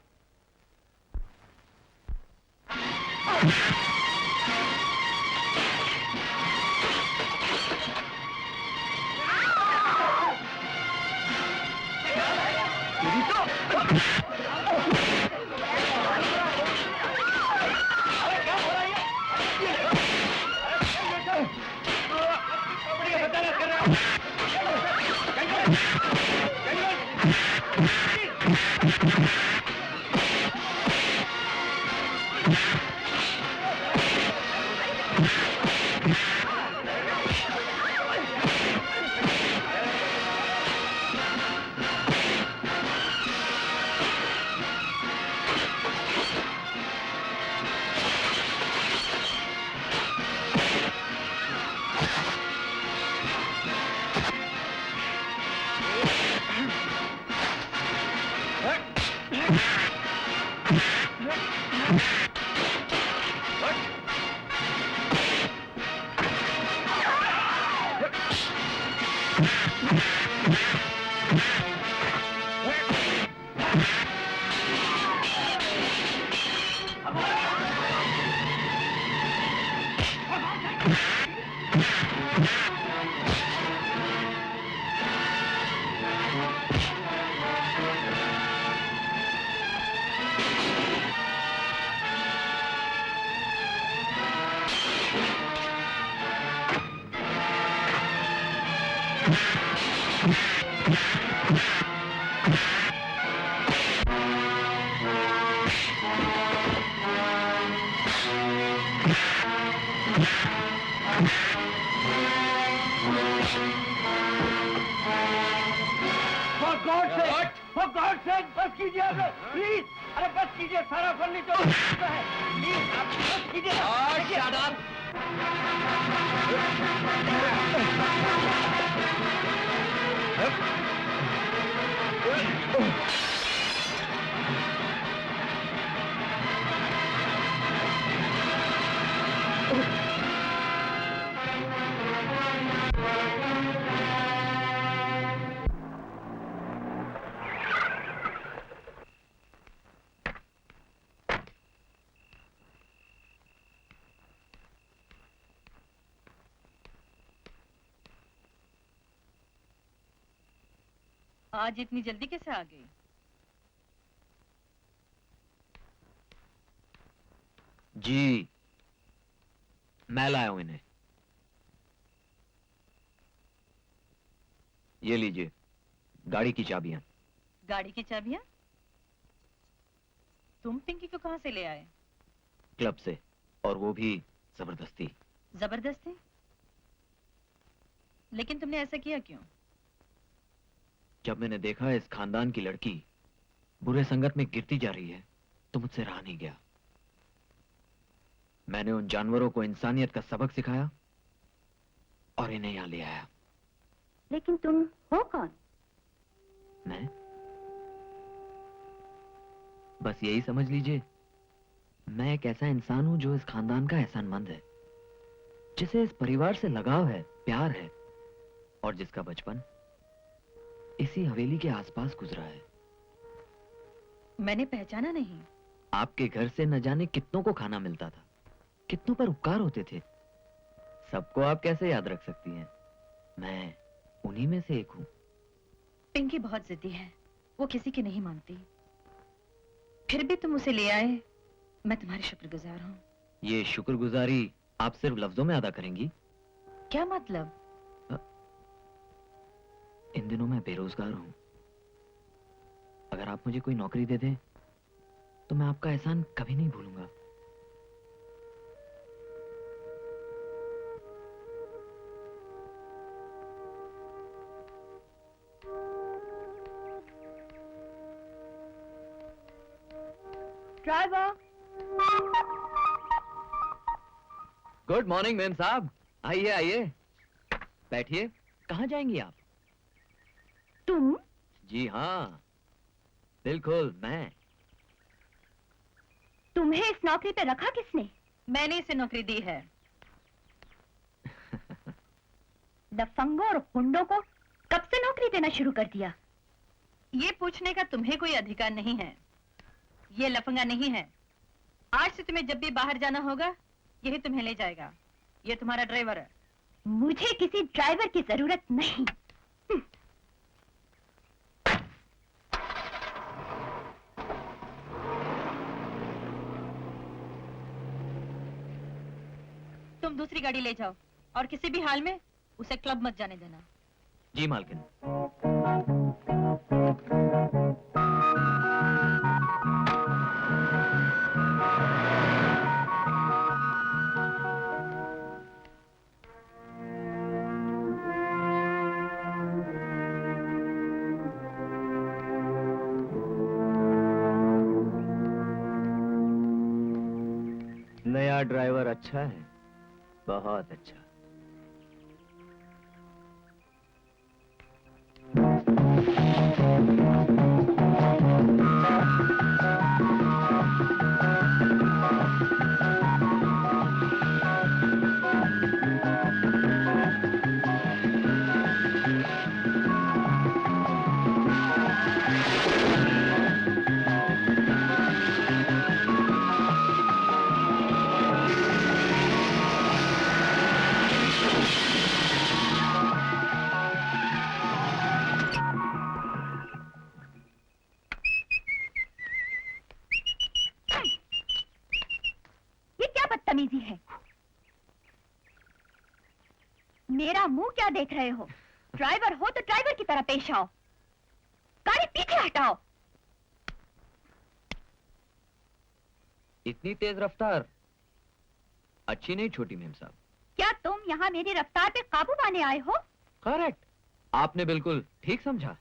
For God's sake, बस कीजिए प्लीज। अरे बस कीजिए, सारा फर्नीचर है। प्लीज आप बस कीजिए। Shut up। आज इतनी जल्दी कैसे आ गई? जी, मैं लाया हूं इन्हें। ये लीजिए, गाड़ी की चाबियां। गाड़ी की चाबियां? तुम पिंकी को कहां से ले आए? क्लब से, और वो भी जबरदस्ती। जबरदस्ती? लेकिन तुमने ऐसा किया क्यों? जब मैंने देखा इस खानदान की लड़की बुरे संगत में गिरती जा रही है, तो मुझसे रहा नहीं गया। मैंने उन जानवरों को इंसानियत का सबक सिखाया और इन्हें यहां ले आया। लेकिन तुम हो कौन? मैं? बस यही समझ लीजिए, मैं एक ऐसा इंसान हूं जो इस खानदान का एहसानमंद है, जिसे इस परिवार से लगाव है, प्यार है, और जिसका बचपन इसी हवेली के आसपास गुजरा है। मैंने पहचाना नहीं। आपके घर से न जाने कितनों को खाना मिलता था, कितनों पर उपकार होते थे। सबको आप कैसे याद रख सकती हैं? मैं उन्हीं में से एक हूं। पिंकी बहुत जिद्दी है, वो किसी की नहीं मानती। फिर भी तुम उसे ले आए, मैं तुम्हारी शुक्रगुजार हूँ। ये शुक्रगुजारी आप सिर्फ लफ्जों में अदा करेंगी? क्या मतलब? इन दिनों मैं बेरोजगार हूं। अगर आप मुझे कोई नौकरी दे दें, तो मैं आपका एहसान कभी नहीं भूलूंगा। ड्राइवर। गुड मॉर्निंग मैम साहब। आइए आइए, बैठिए। कहाँ जाएंगी आप? तुम? जी हाँ, बिल्कुल मैं। तुम्हें इस नौकरी पे रखा किसने? मैंने इसे नौकरी दी है। लफंगों और गुंडों को कब से नौकरी देना शुरू कर दिया? ये पूछने का तुम्हें कोई अधिकार नहीं है। ये लफंगा नहीं है। आज से तुम्हें जब भी बाहर जाना होगा, यही तुम्हें ले जाएगा। ये तुम्हारा ड्राइवर है। मुझे किसी ड्राइवर की जरूरत नहीं। तुम दूसरी गाड़ी ले जाओ और किसी भी हाल में उसे क्लब मत जाने देना। जी मालकिन। नया ड्राइवर अच्छा है, बहुत अच्छा। ये क्या बदतमीजी है? मेरा मुंह क्या देख रहे हो? ड्राइवर हो तो ड्राइवर की तरह पेश आओ। गाड़ी पीछे हटाओ। इतनी तेज रफ्तार अच्छी नहीं छोटी मेम साहब। क्या तुम यहाँ मेरी रफ्तार पे काबू पाने आए हो? करेक्ट, आपने बिल्कुल ठीक समझा।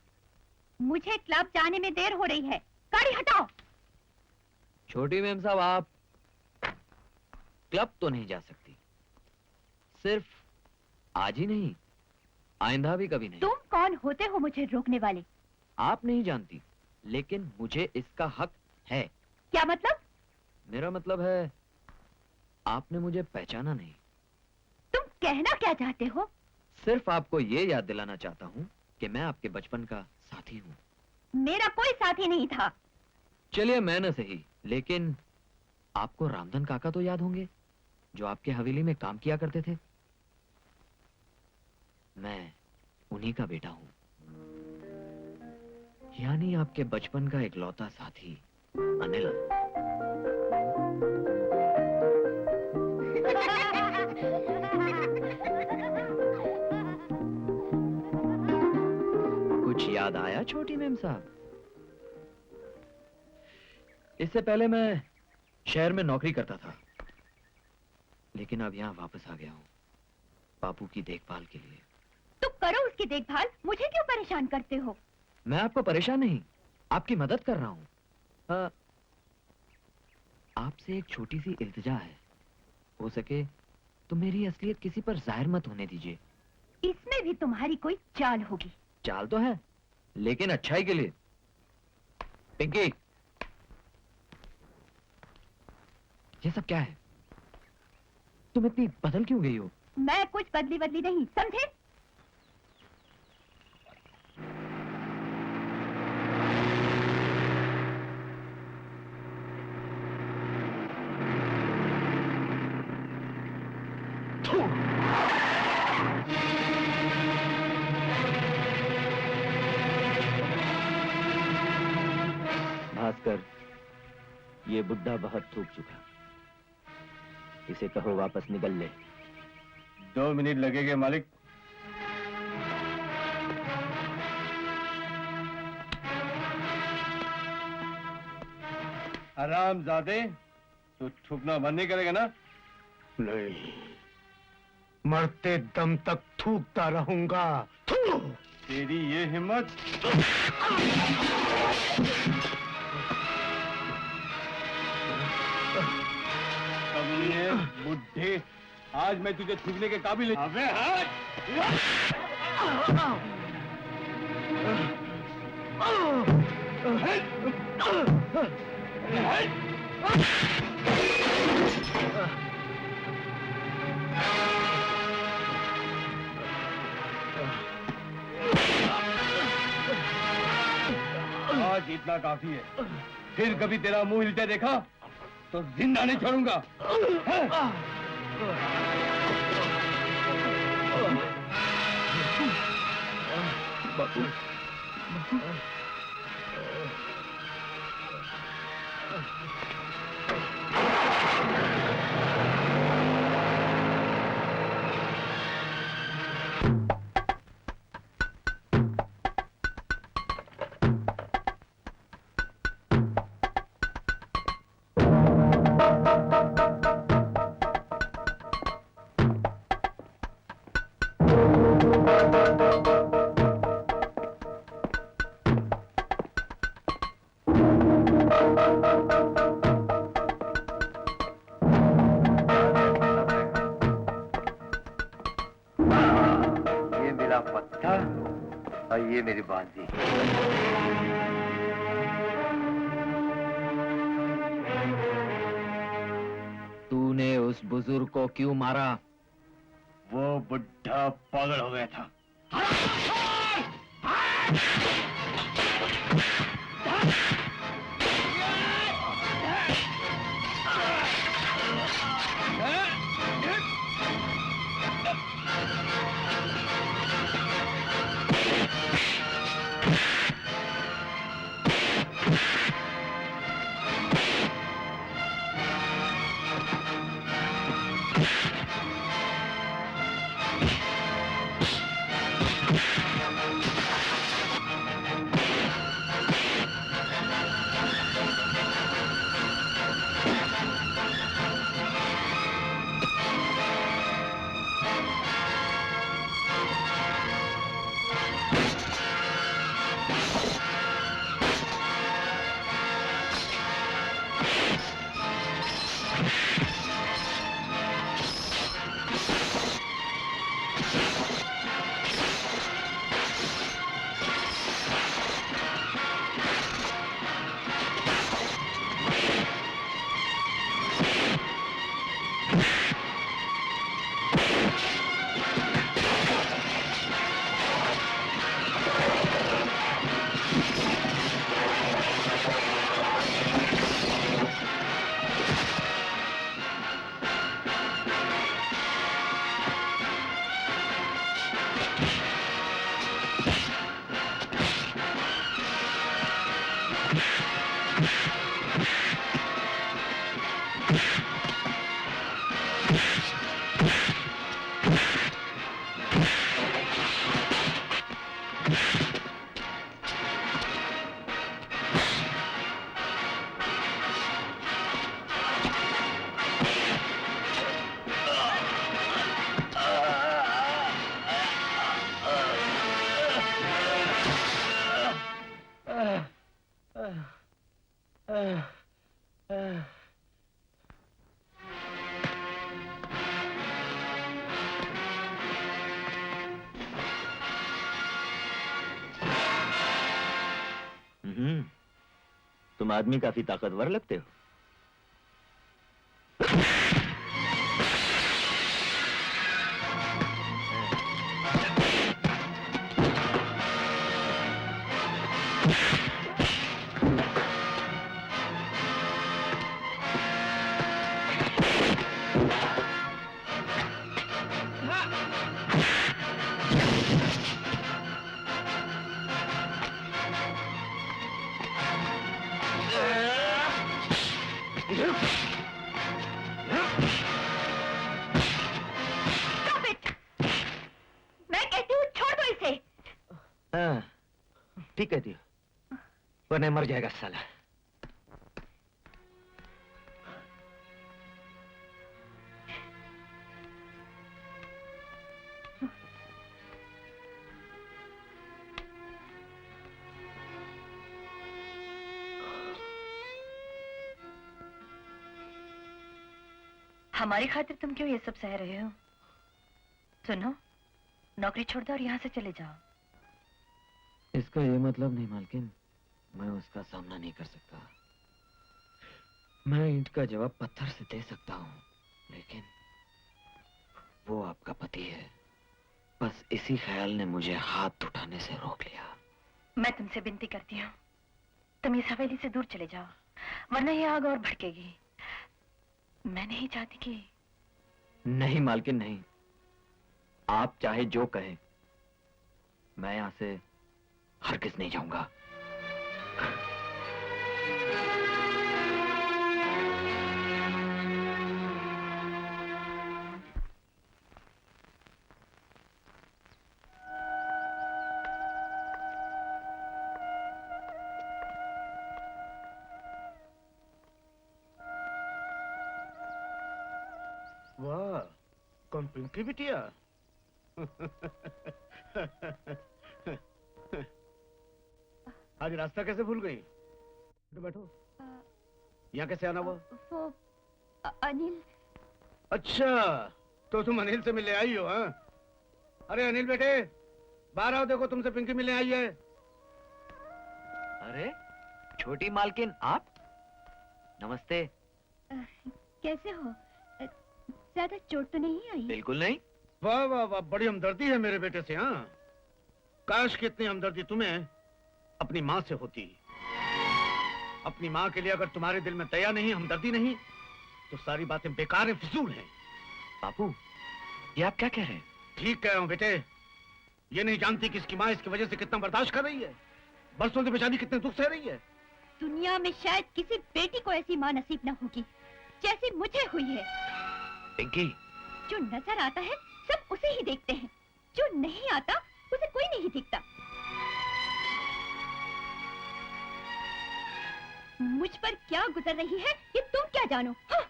मुझे क्लब जाने में देर हो रही है, गाड़ी हटाओ। छोटी मेम साहब, आप क्लब तो नहीं जा सकती। सिर्फ आज ही नहीं, आइंदा भी कभी नहीं। तुम कौन होते हो मुझे रोकने वाले? आप नहीं जानती, लेकिन मुझे इसका हक है। क्या मतलब? मेरा मतलब है आपने मुझे पहचाना नहीं। तुम कहना क्या चाहते हो? सिर्फ आपको ये याद दिलाना चाहता हूँ कि मैं आपके बचपन का साथी हूँ। मेरा कोई साथी नहीं था। चलिए मैं न सही, लेकिन आपको रामधन काका तो याद होंगे, जो आपके हवेली में काम किया करते थे। मैं उन्हीं का बेटा हूँ, यानी आपके बचपन का इकलौता साथी अनिल। कुछ याद आया छोटी मेम साहब? इससे पहले मैं शहर में नौकरी करता था, लेकिन अब यहाँ वापस आ गया हूँ बापू की देखभाल के लिए। तुम करो उसकी देखभाल, मुझे क्यों परेशान करते हो? मैं आपको परेशान नहीं, आपकी मदद कर रहा हूँ। आपसे एक छोटी सी इल्तिजा है, हो सके तो मेरी असलियत किसी पर जाहिर मत होने दीजिए। इसमें भी तुम्हारी कोई चाल होगी। चाल तो है, लेकिन अच्छाई के लिए। पिंकी, ये सब क्या है? तुम इतनी बदल क्यों गई हो? मैं कुछ बदली बदली नहीं, समझे? भास्कर, ये बुड्ढा बहुत थूक चुका, इसे कहो वापस निकल ले। 2 मिनट लगेंगे मालिक। हरामजादे, तू थूकना बंद नहीं करेगा ना? नहीं, मरते दम तक थूकता रहूंगा। तेरी ये हिम्मत! कमीने, बुड्ढे, आज मैं तुझे थूकने के काबिल। अबे आज इतना काफी है। फिर कभी तेरा मुंह हिलते देखा तो जिंदा नहीं छोड़ूंगा। बापू, चाहिए मेरी बांधी। तूने उस बुजुर्ग को क्यों मारा? वो बुढ़ा पागल हो गया था। तुम आदमी काफी ताकतवर लगते हो। ठीक कहती हो, वरना मर जाएगा साला। हमारी खातिर तुम क्यों ये सब सह रहे हो? सुनो, नौकरी छोड़ दो और यहाँ से चले जाओ। इसका ये मतलब नहीं मालकिन, मैं उसका सामना नहीं कर सकता। मैं ईंट का जवाब पत्थर से दे सकता हूँ, लेकिन वो आपका पति है। बस इसी ख्याल ने मुझे हाथ उठाने से रोक लिया। मैं तुमसे विनती करती हूँ, तुम इस हवेली से दूर चले जाओ, वरना ये आग और भड़केगी। मैं नहीं चाहती कि... नहीं मालकिन नहीं, आप चाहे जो कहें, मैं यहाँ से हरगिज़ नहीं जाऊंगा। वाह, कौन पिंकी बिटिया? आज रास्ता कैसे भूल गई? बैठो। यहाँ कैसे आना हुआ? वो अनिल। अच्छा, तो तुम अनिल से मिलने आई हो? हाँ? अरे अनिल बेटे, बाहर आओ, देखो तुमसे पिंकी मिलने आई है। अरे छोटी मालकिन आप, नमस्ते। कैसे हो? ज्यादा चोट तो नहीं आई? बिल्कुल नहीं। वाह वाह वाह, बड़ी हमदर्दी है मेरे बेटे से। हाँ, काश कि इतनी हमदर्दी तुम्हें अपनी माँ से होती। अपनी माँ के लिए अगर तुम्हारे दिल में दया नहीं, हमदर्दी नहीं, तो सारी बातें बेकार हैं, फिजूल हैं। बापू, ये आप क्या कह रहे हैं? ठीक कह रहा हूँ बेटे। ये नहीं जानती कि इसकी माँ इसकी वजह से कितना बर्दाश्त कर रही है, बरसों से बेचारी कितने दुख सह रही है। दुनिया में शायद किसी बेटी को ऐसी माँ नसीब न होगी जैसी मुझे हुई है। पिंकी, जो नजर आता है सब उसे ही देखते हैं, जो नहीं आता उसे कोई नहीं दिखता। मुझ पर क्या गुजर रही है ये तुम क्या जानो? हाँ?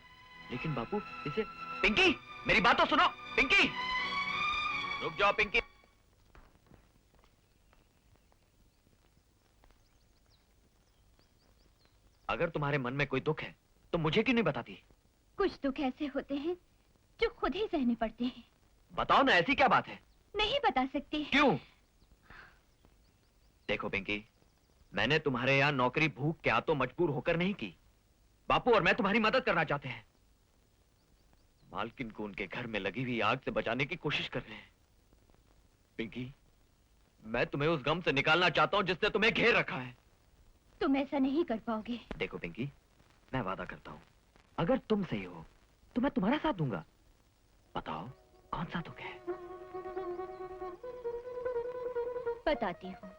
लेकिन बापू इसे... पिंकी, मेरी बात तो सुनो। पिंकी, रुक जाओ पिंकी। अगर तुम्हारे मन में कोई दुख है तो मुझे क्यों नहीं बताती? कुछ दुख ऐसे होते हैं जो खुद ही सहने पड़ते हैं। बताओ ना, ऐसी क्या बात है? नहीं बता सकती। क्यों? देखो पिंकी, मैंने तुम्हारे यहाँ नौकरी भूख के हाथों मजबूर होकर नहीं की। बापू और मैं तुम्हारी मदद करना चाहते हैं। मालकिन को उनके घर में लगी हुई आग से बचाने की कोशिश कर रहे हैं। पिंकी, मैं तुम्हें उस गम से निकालना चाहता हूं जिसने तुम्हें घेर रखा है। तुम ऐसा नहीं कर पाओगे। देखो पिंकी, मैं वादा करता हूं, अगर तुम सही हो तो मैं तुम्हारा साथ दूंगा। बताओ कौन सा दुख है? बताती हूँ,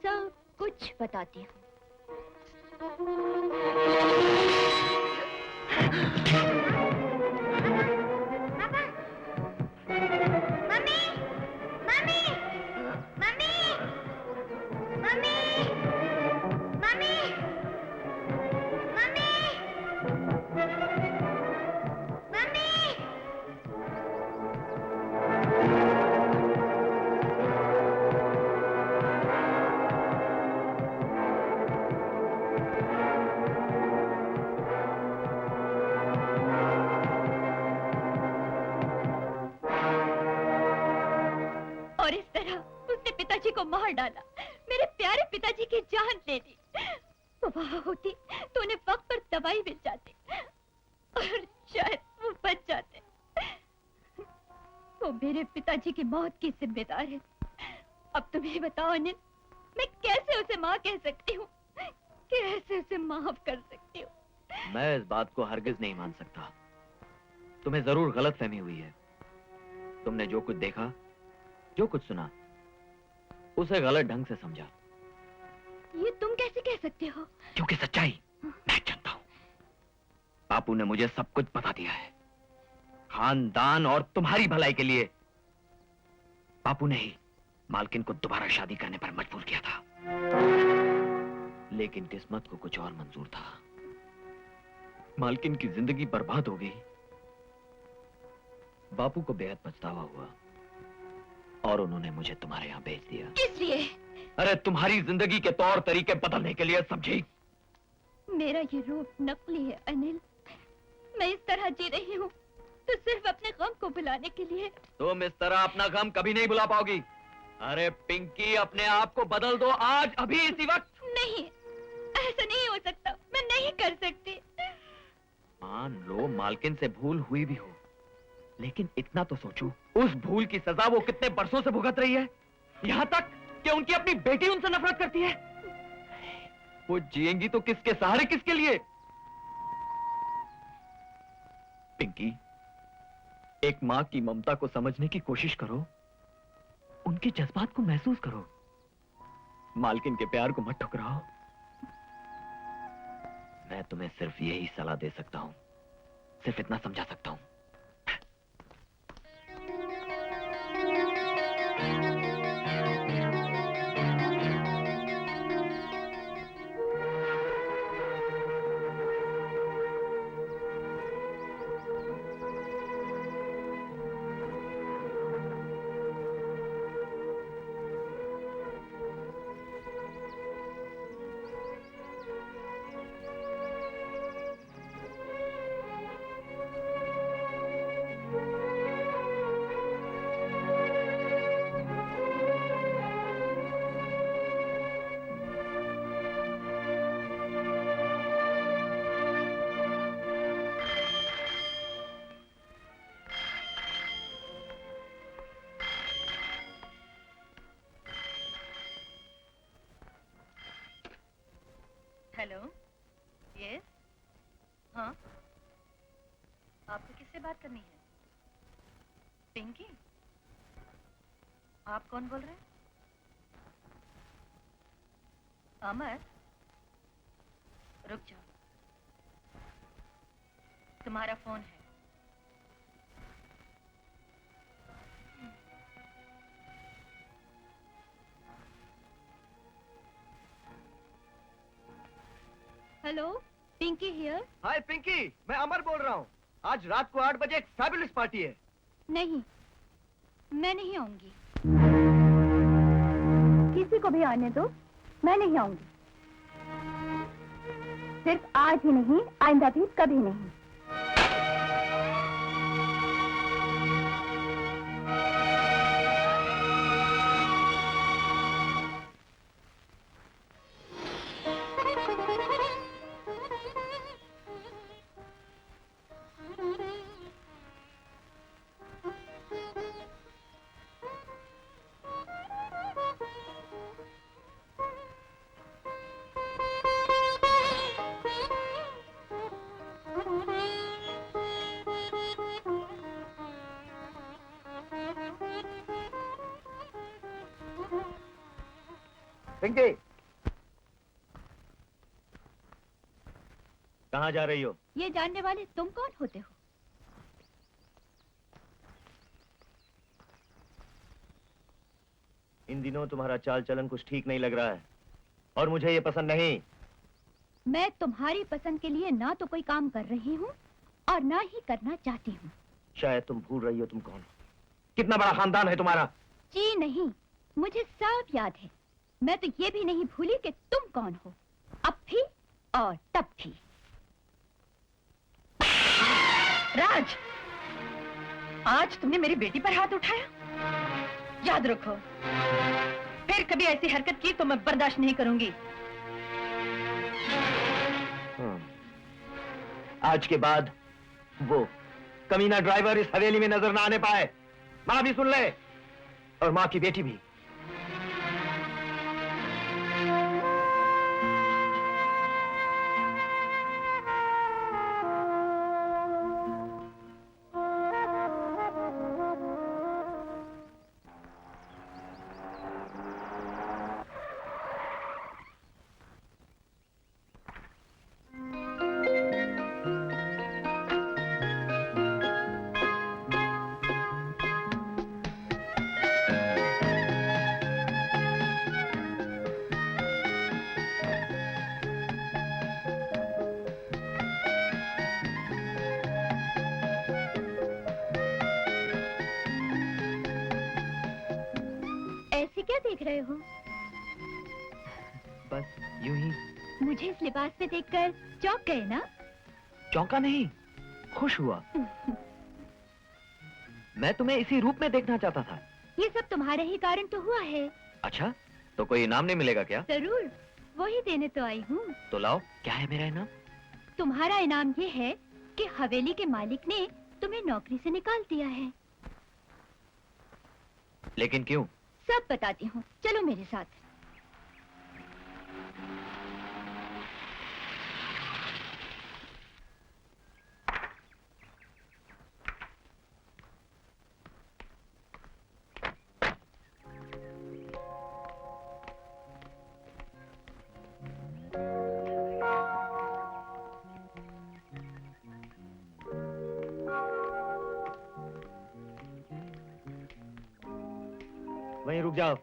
सब कुछ बताती हूँ। और इस तरह उसने पिताजी को मार डाला, मेरे प्यारे पिताजी की जान ले ली। वो वहां होती तो उन्हें वक्त पर दवाई मिल जाती और शायद वो बच जाते। वो मेरे पिताजी की मौत की जिम्मेदार है। अब तुम ही बताओ अनिल, मैं कैसे उसे माँ कह सकती हूँ, कैसे उसे माफ कर सकती हूँ? मैं इस बात को हरगिज नहीं मान सकता। तुम्हें जरूर गलतफहमी हुई है। तुमने जो कुछ देखा, जो कुछ सुना, उसे गलत ढंग से समझा। ये तुम कैसे कह सकते हो? क्योंकि सच्चाई मैं जानता हूं। बापू ने मुझे सब कुछ बता दिया है। खानदान और तुम्हारी भलाई के लिए बापू ने ही मालकिन को दोबारा शादी करने पर मजबूर किया था। लेकिन किस्मत को कुछ और मंजूर था। मालकिन की जिंदगी बर्बाद हो गई। बापू को बेहद पछतावा हुआ और उन्होंने मुझे तुम्हारे यहाँ भेज दिया। किस लिए? अरे तुम्हारी जिंदगी के तौर तरीके बदलने के लिए, समझी? मेरा ये रूप नकली है अनिल। मैं इस तरह जी रही हूँ तो सिर्फ अपने गम को भुलाने के लिए। तुम इस तरह अपना गम कभी नहीं भुला पाओगी। अरे पिंकी, अपने आप को बदल दो आज, अभी, इसी वक्त। नहीं, ऐसा नहीं हो सकता। मैं नहीं कर सकती। मान लो मालकिन से भूल हुई भी हो, लेकिन इतना तो सोचो, उस भूल की सजा वो कितने बरसों से भुगत रही है। यहाँ तक कि उनकी अपनी बेटी उनसे नफरत करती है। वो जिएंगी तो किसके सहारे, किसके लिए? पिंकी, एक माँ की ममता को समझने की कोशिश करो, उनके जज्बात को महसूस करो। मालकिन के प्यार को मत ठुकराओ। मैं तुम्हें सिर्फ यही सलाह दे सकता हूं, सिर्फ इतना समझा सकता हूं। हेलो, यस, हाँ, आपको किससे बात करनी है? पिंकी, आप कौन बोल रहे हैं? अमर, रुक जाओ, तुम्हारा फोन है। Hello, Pinky here. Hi Pinky, मैं अमर बोल रहा हूँ। आज रात को 8 बजे एक फैबुलस पार्टी है। नहीं, मैं नहीं आऊंगी। किसी को भी आने दो, मैं नहीं आऊंगी। सिर्फ आज ही नहीं, आइंदा भी कभी नहीं। पिंकी, कहाँ जा रही हो? ये जानने वाले तुम कौन होते हो? इन दिनों तुम्हारा चाल चलन कुछ ठीक नहीं लग रहा है और मुझे ये पसंद नहीं। मैं तुम्हारी पसंद के लिए ना तो कोई काम कर रही हूँ और ना ही करना चाहती हूँ। शायद तुम भूल रही हो तुम कौन हो। कितना बड़ा खानदान है तुम्हारा। जी नहीं, मुझे सब याद है। मैं तो ये भी नहीं भूली कि तुम कौन हो, अब भी और तब भी। राज, आज तुमने मेरी बेटी पर हाथ उठाया? याद रखो, फिर कभी ऐसी हरकत की तो मैं बर्दाश्त नहीं करूंगी। आज के बाद वो कमीना ड्राइवर इस हवेली में नजर ना आने पाए। माँ भी सुन ले और माँ की बेटी भी। ऐसे क्या देख रहे हो? बस यूं ही। मुझे इस लिबास में देखकर चौंक गए ना? चौंका नहीं, खुश हुआ। मैं तुम्हें इसी रूप में देखना चाहता था। ये सब तुम्हारे ही कारण तो हुआ है। अच्छा, तो कोई इनाम नहीं मिलेगा क्या? जरूर, वही देने तो आई हूँ। तो लाओ, क्या है मेरा इनाम? तुम्हारा इनाम ये है कि हवेली के मालिक ने तुम्हें नौकरी से निकाल दिया है। लेकिन क्यों? सब बताती हूँ, चलो मेरे साथ। वहीं रुक जाओ।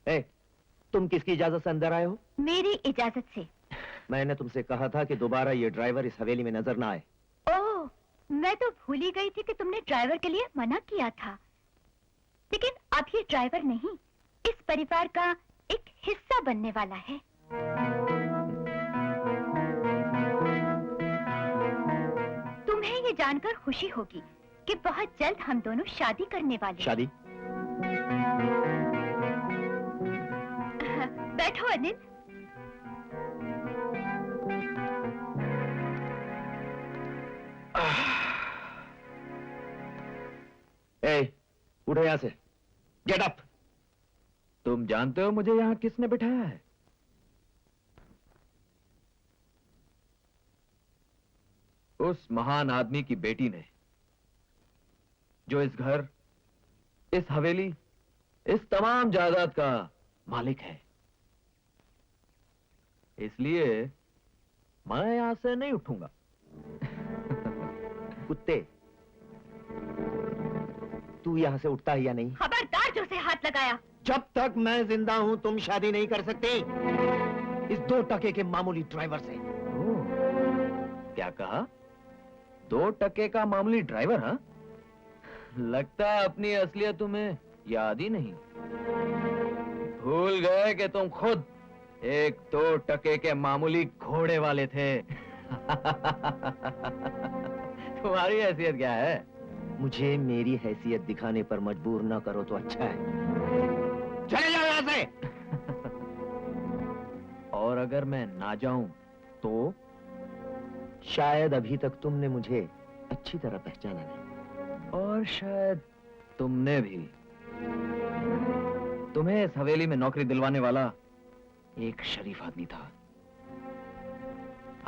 ए, तुम किसकी इजाजत से अंदर आए हो? मेरी इजाजत से। मैंने तुमसे कहा था कि दोबारा ये ड्राइवर इस हवेली में नजर ना आए। ओह, मैं तो भूल ही गई थी कि तुमने ड्राइवर के लिए मना किया था। लेकिन अब ये ड्राइवर नहीं, इस परिवार का एक हिस्सा बनने वाला है। तुम्हें ये जानकर खुशी होगी कि बहुत जल्द हम दोनों शादी करने वाले हैं। शादी? बैठो अनिल। उठो यहां से, गेट अप। तुम जानते हो मुझे यहां किसने बिठाया है? उस महान आदमी की बेटी ने, जो इस घर, इस हवेली, इस तमाम जायदाद का मालिक है। इसलिए मैं यहां से नहीं उठूंगा। कुत्ते, तू यहां से उठता है या नहीं? खबरदार जो से हाथ लगाया। जब तक मैं जिंदा हूं तुम शादी नहीं कर सकते इस 2 टके के मामूली ड्राइवर से। क्या कहा? 2 टके का मामूली ड्राइवर? हाँ, लगता है अपनी असलियत तुम्हें याद ही नहीं। भूल गए कि तुम खुद एक 2 टके के मामूली घोड़े वाले थे। तुम्हारी हैसियत क्या है? मुझे मेरी हैसियत दिखाने पर मजबूर ना करो तो अच्छा है। चले जाओ यहां से। और अगर मैं ना जाऊं तो? शायद अभी तक तुमने मुझे अच्छी तरह पहचाना नहीं, और शायद तुमने भी। तुम्हें इस हवेली में नौकरी दिलवाने वाला एक शरीफ आदमी था।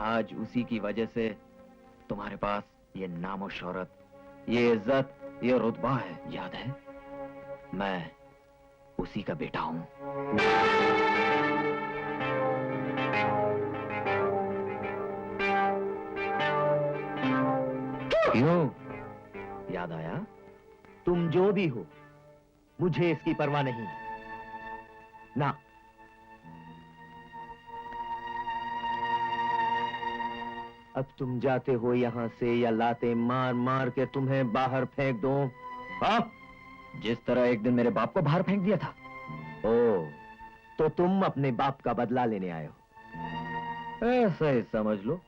आज उसी की वजह से तुम्हारे पास ये नामो शौहरत, ये इज्जत, ये रुतबा है। याद है, मैं उसी का बेटा हूं। क्यों? याद आया? तुम जो भी हो, मुझे इसकी परवाह नहीं ना। अब तुम जाते हो यहां से या लाते मार मार के तुम्हें बाहर फेंक दो? हाँ? जिस तरह एक दिन मेरे बाप को बाहर फेंक दिया था। ओ, तो तुम अपने बाप का बदला लेने आए हो? ऐसा ही समझ लो।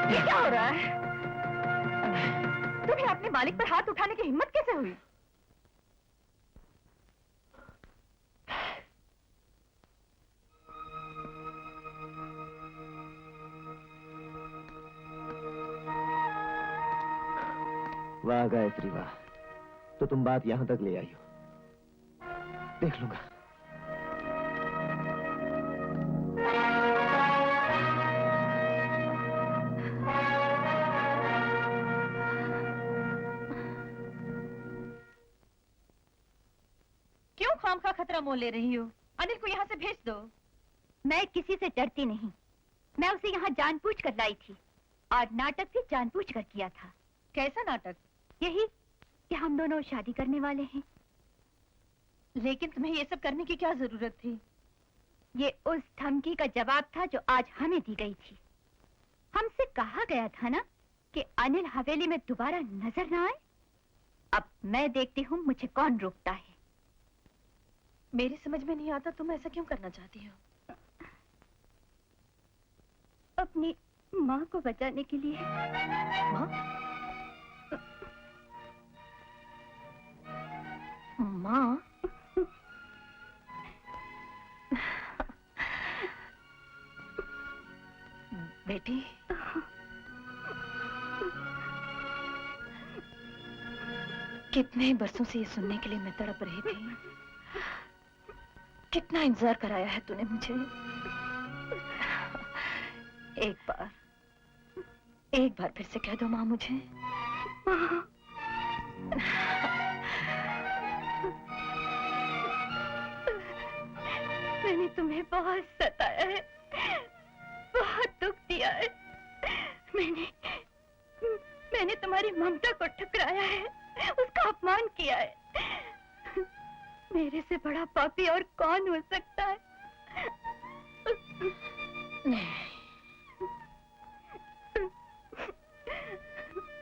ये क्या हो रहा है? तुम्हें अपने मालिक पर हाथ उठाने की हिम्मत कैसे हुई? वाह गायत्री वाह, तो तुम बात यहां तक ले आई हो। देख लूंगा। क्यों खामखा खतरा मोल ले रही हो? अनिल को यहाँ से भेज दो। मैं किसी से डरती नहीं। मैं उसे यहाँ जानबूझकर लाई थी और नाटक भी जानबूझकर किया था। कैसा नाटक? यही कि हम दोनों शादी करने वाले हैं। लेकिन तुम्हें ये सब करने की क्या जरूरत थी? ये उस धमकी का जवाब था जो आज हमें दी गई थी। हमसे कहा गया था ना कि अनिल हवेली में दोबारा नजर ना आए। अब मैं देखती हूँ मुझे कौन रोकता है। मेरी समझ में नहीं आता तुम ऐसा क्यों करना चाहती हो? अपनी माँ को बचाने के लिए। माँ? माँ? बेटी, कितने बरसों से ये सुनने के लिए मैं तड़प रही थी। कितना इंतजार कराया है तूने मुझे। एक बार फिर से कह दो माँ मुझे। मैंने तुम्हें बहुत सताया है, बहुत दुख दिया है। मैंने मैंने तुम्हारी ममता को ठुकराया है, उसका अपमान किया है। मेरे से बड़ा पापी और कौन हो सकता है?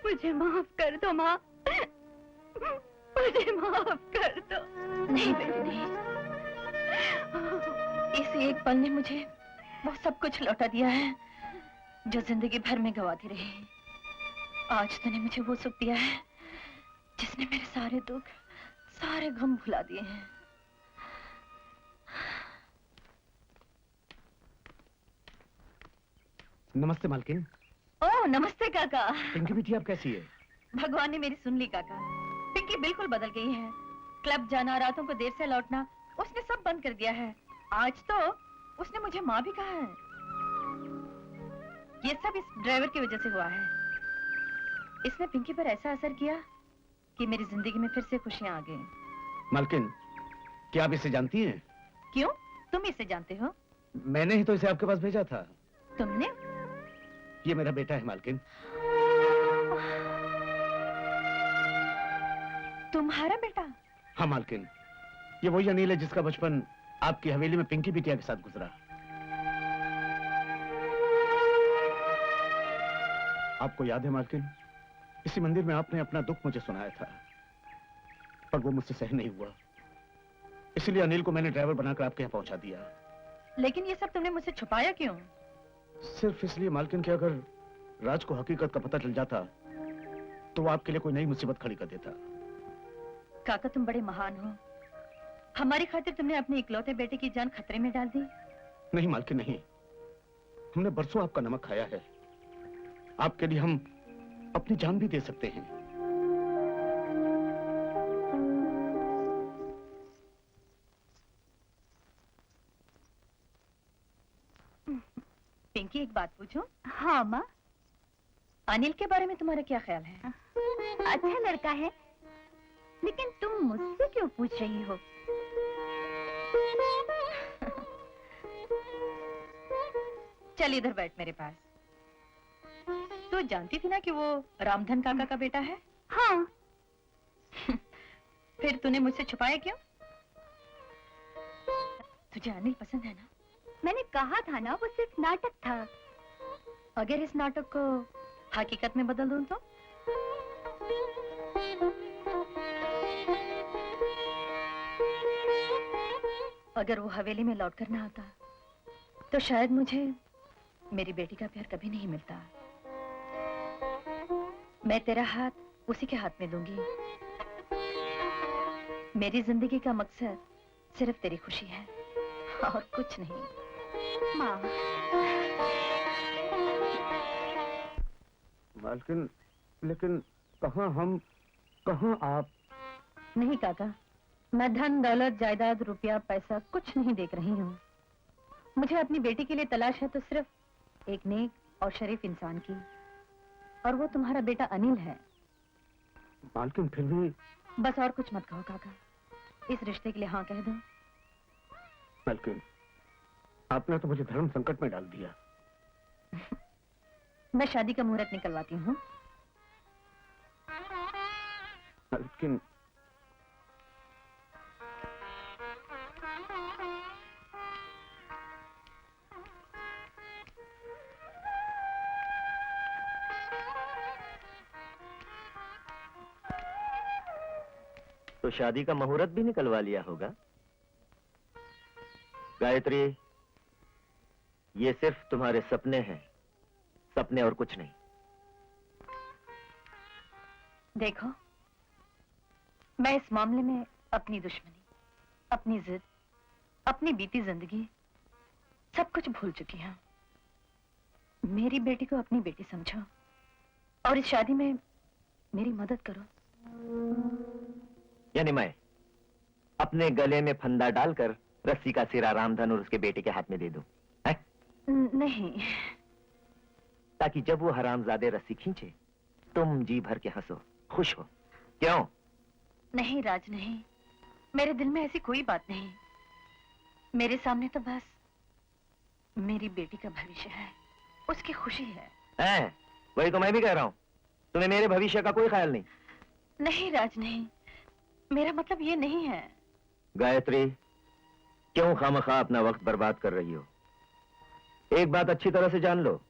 मुझे माफ कर दो माँ, मुझे माफ कर दो। नहीं बेटी नहीं, इस एक पल ने मुझे वो सब कुछ लौटा दिया है जो जिंदगी भर में गवाती रही। आज तूने मुझे वो सुख दिया है जिसने मेरे सारे दुख, सारे गम भुला दिए हैं। नमस्ते मालकिन। ओह नमस्ते काका। पिंकी बिटिया आप कैसी है? भगवान ने मेरी सुन ली काका। पिंकी बिल्कुल बदल गई है। क्लब जाना, रातों को देर से लौटना, उसने सब बंद कर दिया है। आज तो उसने मुझे माँ भी कहा है। ये सब इस ड्राइवर की वजह से हुआ है। इसने पिंकी पर ऐसा असर किया कि मेरी जिंदगी में फिर से खुशियां आ गई। मालकिन, क्या आप इसे जानती हैं? क्यों? तुम इसे जानते हो? मैंने ही तो इसे आपके पास भेजा था। तुमने? ये मेरा बेटा है मालकिन। तुम्हारा बेटा? हाँ मालकिन, ये वही अनिल है जिसका बचपन आपकी हवेली में पिंकी बिटिया के साथ गुजरा। आपको याद है मालकिन, इसी मंदिर में आपने अपना दुख मुझे सुनाया था, पर वो मुझसे सहन नहीं हुआ। इसलिए अनिल को मैंने ड्राइवर बनाकर आपके यहाँ पहुंचा दिया। लेकिन ये सब तुमने मुझसे छुपाया क्यों? सिर्फ इसलिए मालकिन कि अगर राज को हकीकत का पता चल जाता तो वो आपके लिए कोई नई मुसीबत खड़ी कर देता। काका तुम बड़े महान हो। हमारी खातिर तुमने अपने इकलौते बेटे की जान खतरे में डाल दी। नहीं मालकिन नहीं, हमने बरसों आपका नमक खाया है। आपके लिए हम अपनी जान भी दे सकते हैं। पिंकी एक बात पूछूं? हाँ माँ। अनिल के बारे में तुम्हारा क्या ख्याल है? अच्छा लड़का है, लेकिन तुम मुझसे क्यों पूछ रही हो? चल इधर बैठ मेरे पास। तू जानती थी ना कि वो रामधन काका का बेटा है? हाँ। फिर तूने मुझसे छुपाया क्यों? तुझे अनिल पसंद है ना? मैंने कहा था ना वो सिर्फ नाटक था। अगर इस नाटक को हकीकत में बदल दूं तो? अगर वो हवेली में लौट कर ना आता तो शायद मुझे मेरी बेटी का प्यार कभी नहीं मिलता। मैं तेरा हाथ उसी के हाथ में दूंगी। मेरी जिंदगी का मकसद सिर्फ तेरी खुशी है और कुछ नहीं। माँ। मालकिन, लेकिन कहाँ हम, कहाँ आप? नहीं काका, मैं धन दौलत जायदाद रुपया पैसा कुछ नहीं देख रही हूँ। मुझे अपनी बेटी के लिए तलाश है तो सिर्फ एक नेक और शरीफ इंसान की, और वो तुम्हारा बेटा अनिल है। मालकिन फिर भी। बस और कुछ मत कहो काका, इस रिश्ते के लिए हाँ कह दो। मालकिन, आपने तो मुझे धर्म संकट में डाल दिया। मैं शादी का मुहूर्त निकलवाती हूँ। मालकिन, तो शादी का मुहूर्त भी निकलवा लिया होगा। गायत्री, ये सिर्फ तुम्हारे सपने हैं, सपने और कुछ नहीं। देखो, मैं इस मामले में अपनी दुश्मनी, अपनी जिद, अपनी बीती जिंदगी सब कुछ भूल चुकी हूँ। मेरी बेटी को अपनी बेटी समझो और इस शादी में मेरी मदद करो। यानी मैं अपने गले में फंदा डालकर रस्सी का सिरा रामधन और उसके बेटे के हाथ में दे दूं? नहीं, ताकि जब वो हरामजादे रस्सी खींचे तुम जी भर के हंसो, खुश हो। क्यों? नहीं राज, नहीं, मेरे दिल में ऐसी कोई बात नहीं। मेरे सामने तो बस मेरी बेटी का भविष्य है, उसकी खुशी है। वही तो मैं भी कह रहा हूं। तुम्हें मेरे भविष्य का कोई ख्याल नहीं? नहीं राज, नहीं, मेरा मतलब ये नहीं है। गायत्री, क्यों खामखा अपना वक्त बर्बाद कर रही हो? एक बात अच्छी तरह से जान लो,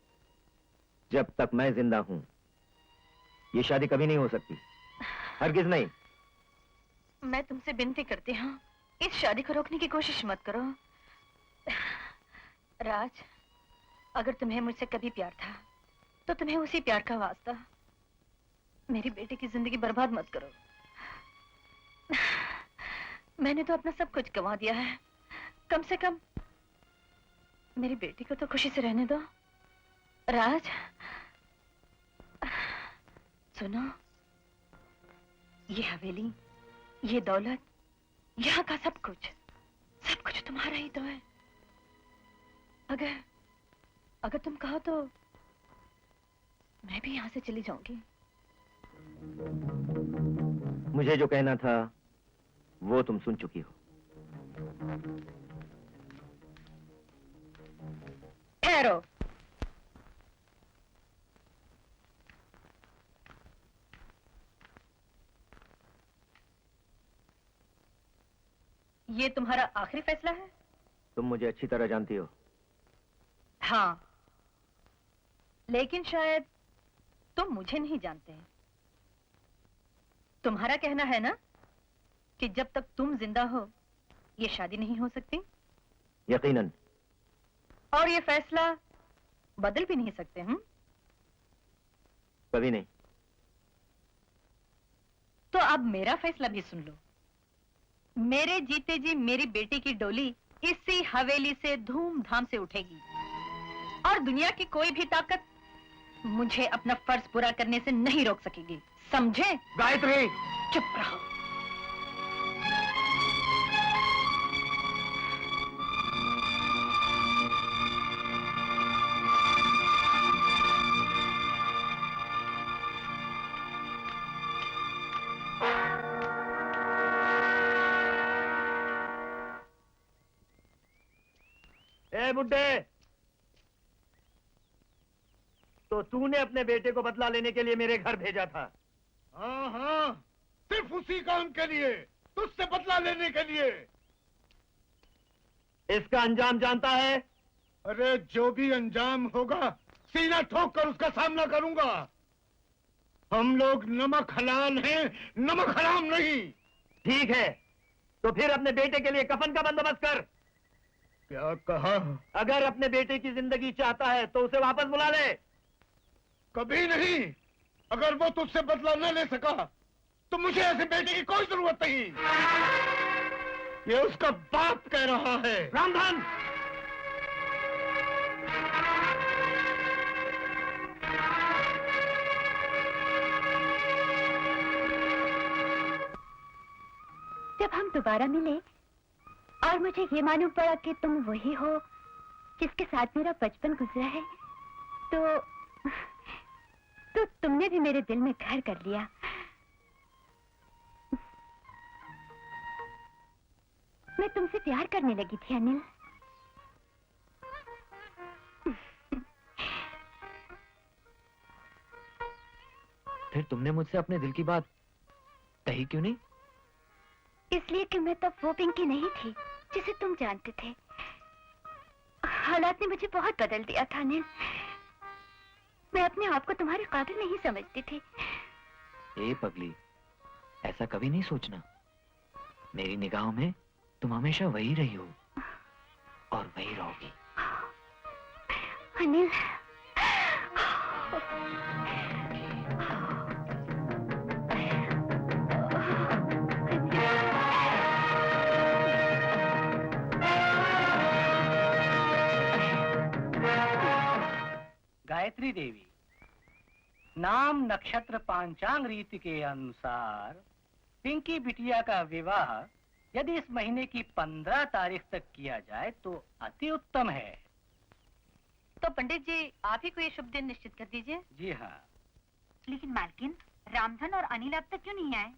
जब तक मैं जिंदा हूं ये शादी कभी नहीं हो सकती, हरगिज नहीं। मैं तुमसे विनती करती हूँ, इस शादी को रोकने की कोशिश मत करो। राज, अगर तुम्हें मुझसे कभी प्यार था तो तुम्हें उसी प्यार का वास्ता, मेरी बेटी की जिंदगी बर्बाद मत करो। मैंने तो अपना सब कुछ गंवा दिया है, कम से कम मेरी बेटी को तो खुशी से रहने दो। राज, सुनो, ये हवेली, ये दौलत, यहाँ का सब कुछ तुम्हारा ही तो है। अगर तुम कहो तो मैं भी यहाँ से चली जाऊंगी। मुझे जो कहना था वो तुम सुन चुकी हो। ठहरो। ये तुम्हारा आखिरी फैसला है? तुम मुझे अच्छी तरह जानती हो। हाँ, लेकिन शायद तुम मुझे नहीं जानते। तुम्हारा कहना है ना कि जब तक तुम जिंदा हो ये शादी नहीं हो सकती? यकीनन। और ये फैसला बदल भी नहीं सकते? कभी नहीं। तो अब मेरा फैसला भी सुन लो। मेरे जीते जी मेरी बेटी की डोली इसी हवेली से धूमधाम से उठेगी और दुनिया की कोई भी ताकत मुझे अपना फर्ज पूरा करने से नहीं रोक सकेगी, समझे? गायत्री, चुप रहो। ए बुड्ढे, तो तूने अपने बेटे को बदला लेने के लिए मेरे घर भेजा था? हाँ हाँ, सिर्फ उसी काम के लिए, तुझसे बदला लेने के लिए। इसका अंजाम जानता है? अरे जो भी अंजाम होगा सीना ठोक कर उसका सामना करूंगा। हम लोग नमक हलाल हैं, नमक हराम नहीं। ठीक है, तो फिर अपने बेटे के लिए कफन का बंदोबस्त कर। क्या कहा? अगर अपने बेटे की जिंदगी चाहता है तो उसे वापस बुला ले। कभी नहीं। अगर वो तुझसे बदला न ले सका तो मुझे ऐसे बेटे की कोई जरूरत नहीं। ये उसका बाप कह रहा है। रामधन, जब हम दोबारा मिले और मुझे ये मालूम पड़ा कि तुम वही हो जिसके साथ मेरा बचपन गुजरा है, तो तुमने भी मेरे दिल में घर कर लिया। मैं तुमसे प्यार करने लगी थी अनिल। फिर तुमने मुझसे अपने दिल की बात कही क्यों नहीं? इसलिए कि मैं तब वो पिंकी नहीं थी जिसे तुम जानते थे। हालात ने मुझे बहुत बदल दिया था अनिल। मैं अपने आप को तुम्हारे काबिल नहीं समझती थी। ए पगली, ऐसा कभी नहीं सोचना। मेरी निगाहों में तुम हमेशा वही रही हो और वही रहोगी। अनिल, गायत्री देवी, नाम नक्षत्र पांचांग रीति के अनुसार पिंकी बिटिया का विवाह यदि इस महीने की 15 तारीख तक किया जाए तो अति उत्तम है। तो पंडित जी, आप ही को ये शुभ दिन निश्चित कर दीजिए। जी हाँ। लेकिन मालकिन, रामधन और अनिल अब तक क्यों नहीं आए?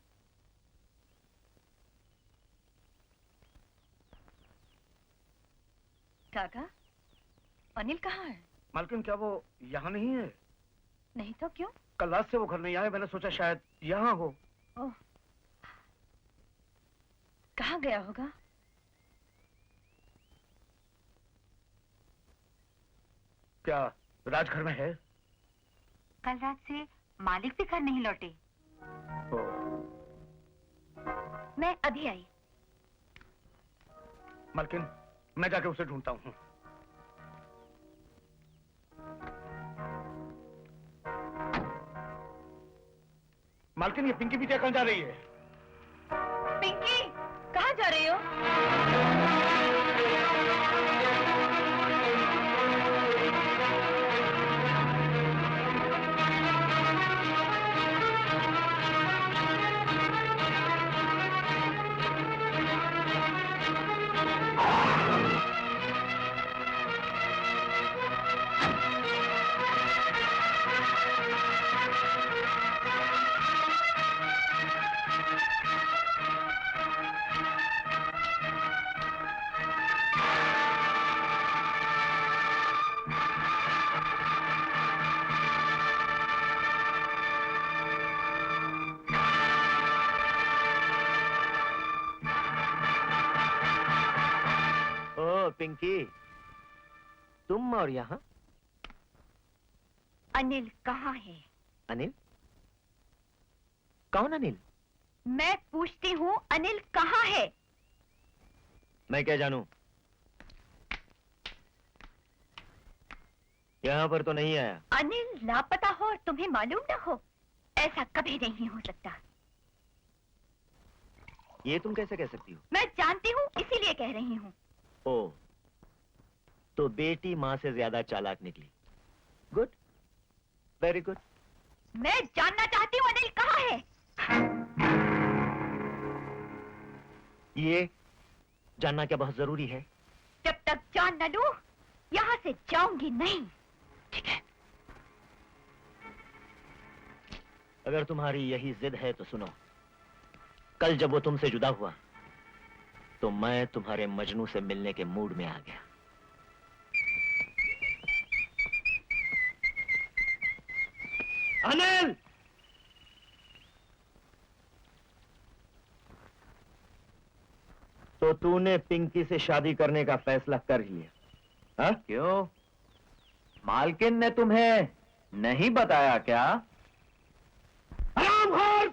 काका, अनिल कहाँ है? मालकिन, क्या वो यहाँ नहीं है? नहीं तो क्यों? कल रात से वो घर नहीं आए, मैंने सोचा शायद यहाँ हो। ओह, कहाँ गया होगा? क्या राज घर में है? कल रात से मालिक भी घर नहीं लौटे। मैं अभी आई। मालकिन, मैं जाके उसे ढूंढता हूँ। मालकिन, ये पिंकी बिटिया कहाँ जा रही है? पिंकी, कहाँ जा रही हो? ओ पिंकी, तुम और यहाँ? अनिल कहाँ है? अनिल? कौन अनिल? मैं पूछती हूँ अनिल कहाँ है? मैं क्या जानूं? यहाँ पर तो नहीं आया। अनिल लापता हो और तुम्हें मालूम न हो, ऐसा कभी नहीं हो सकता। ये तुम कैसे कह सकती हो? मैं जानती हूँ, इसीलिए कह रही हूँ। ओ, तो बेटी माँ से ज्यादा चालाक निकली। Good, very good. मैं जानना चाहती हूँ अनिल कहाँ है? ये जानना क्या बहुत जरूरी है? जब तक जान न लूं, यहाँ से जाऊंगी नहीं। ठीक है। अगर तुम्हारी यही जिद है तो सुनो, कल जब वो तुमसे जुदा हुआ तो मैं तुम्हारे मजनू से मिलने के मूड में आ गया। अनिल! तो तूने पिंकी से शादी करने का फैसला कर ही लिया? हाँ? क्यों? मालकिन ने तुम्हें नहीं बताया क्या? हरामखोर!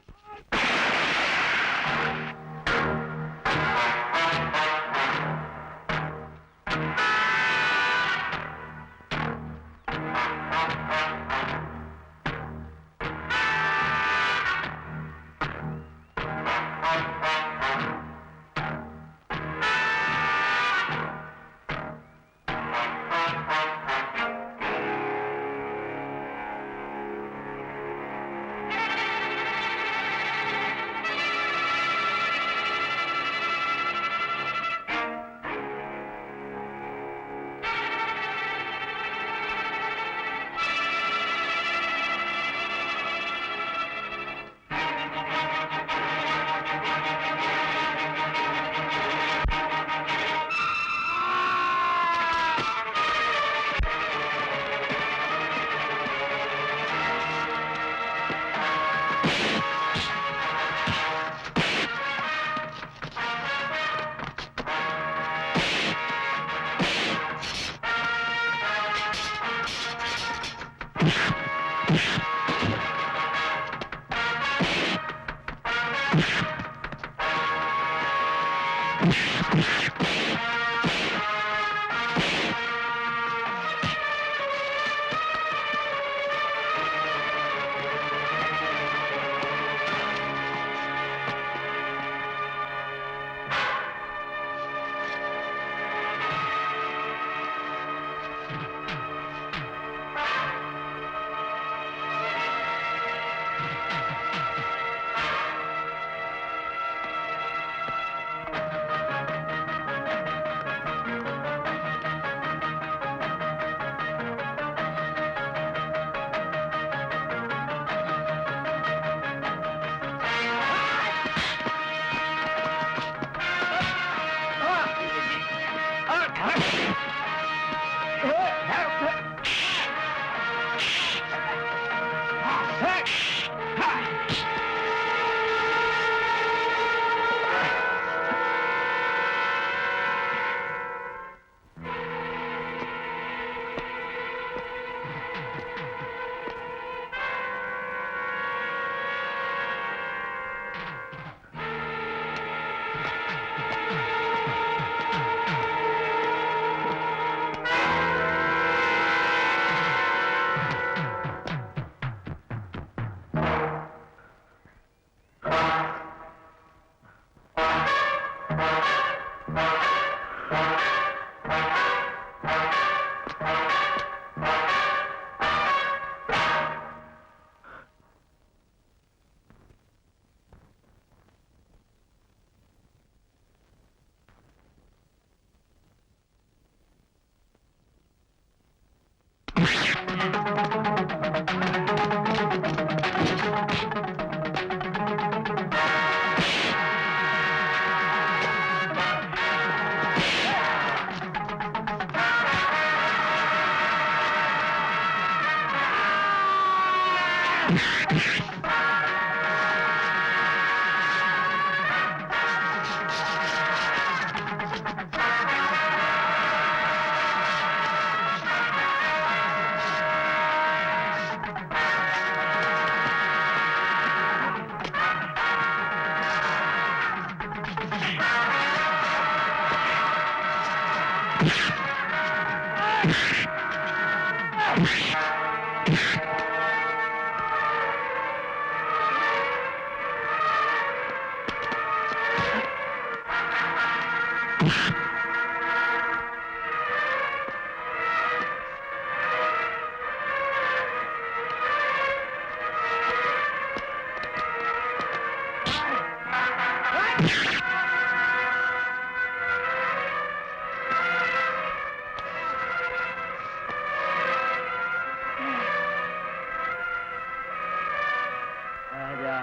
आजा।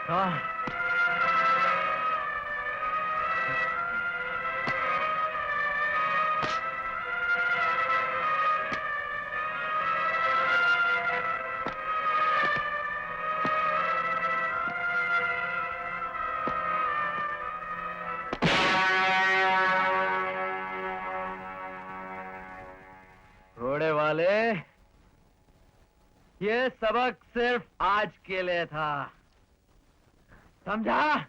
हाँ। घोड़े वाले, ये सबक सिर्फ आज के लिए था, समझा?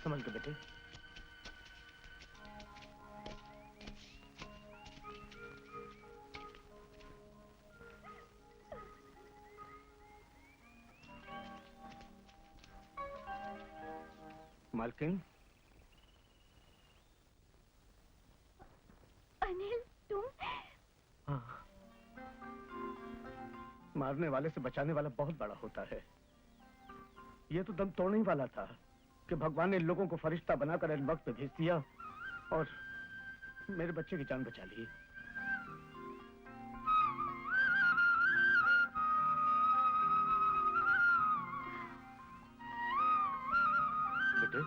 संभल के बेटे। मालकिन, अनिल तुम? हाँ। मारने वाले से बचाने वाला बहुत बड़ा होता है। ये तो दम तोड़ने ही वाला था कि भगवान ने लोगों को फरिश्ता बनाकर इन वक्त पे भेज दिया और मेरे बच्चे की जान बचा ली। बेटे,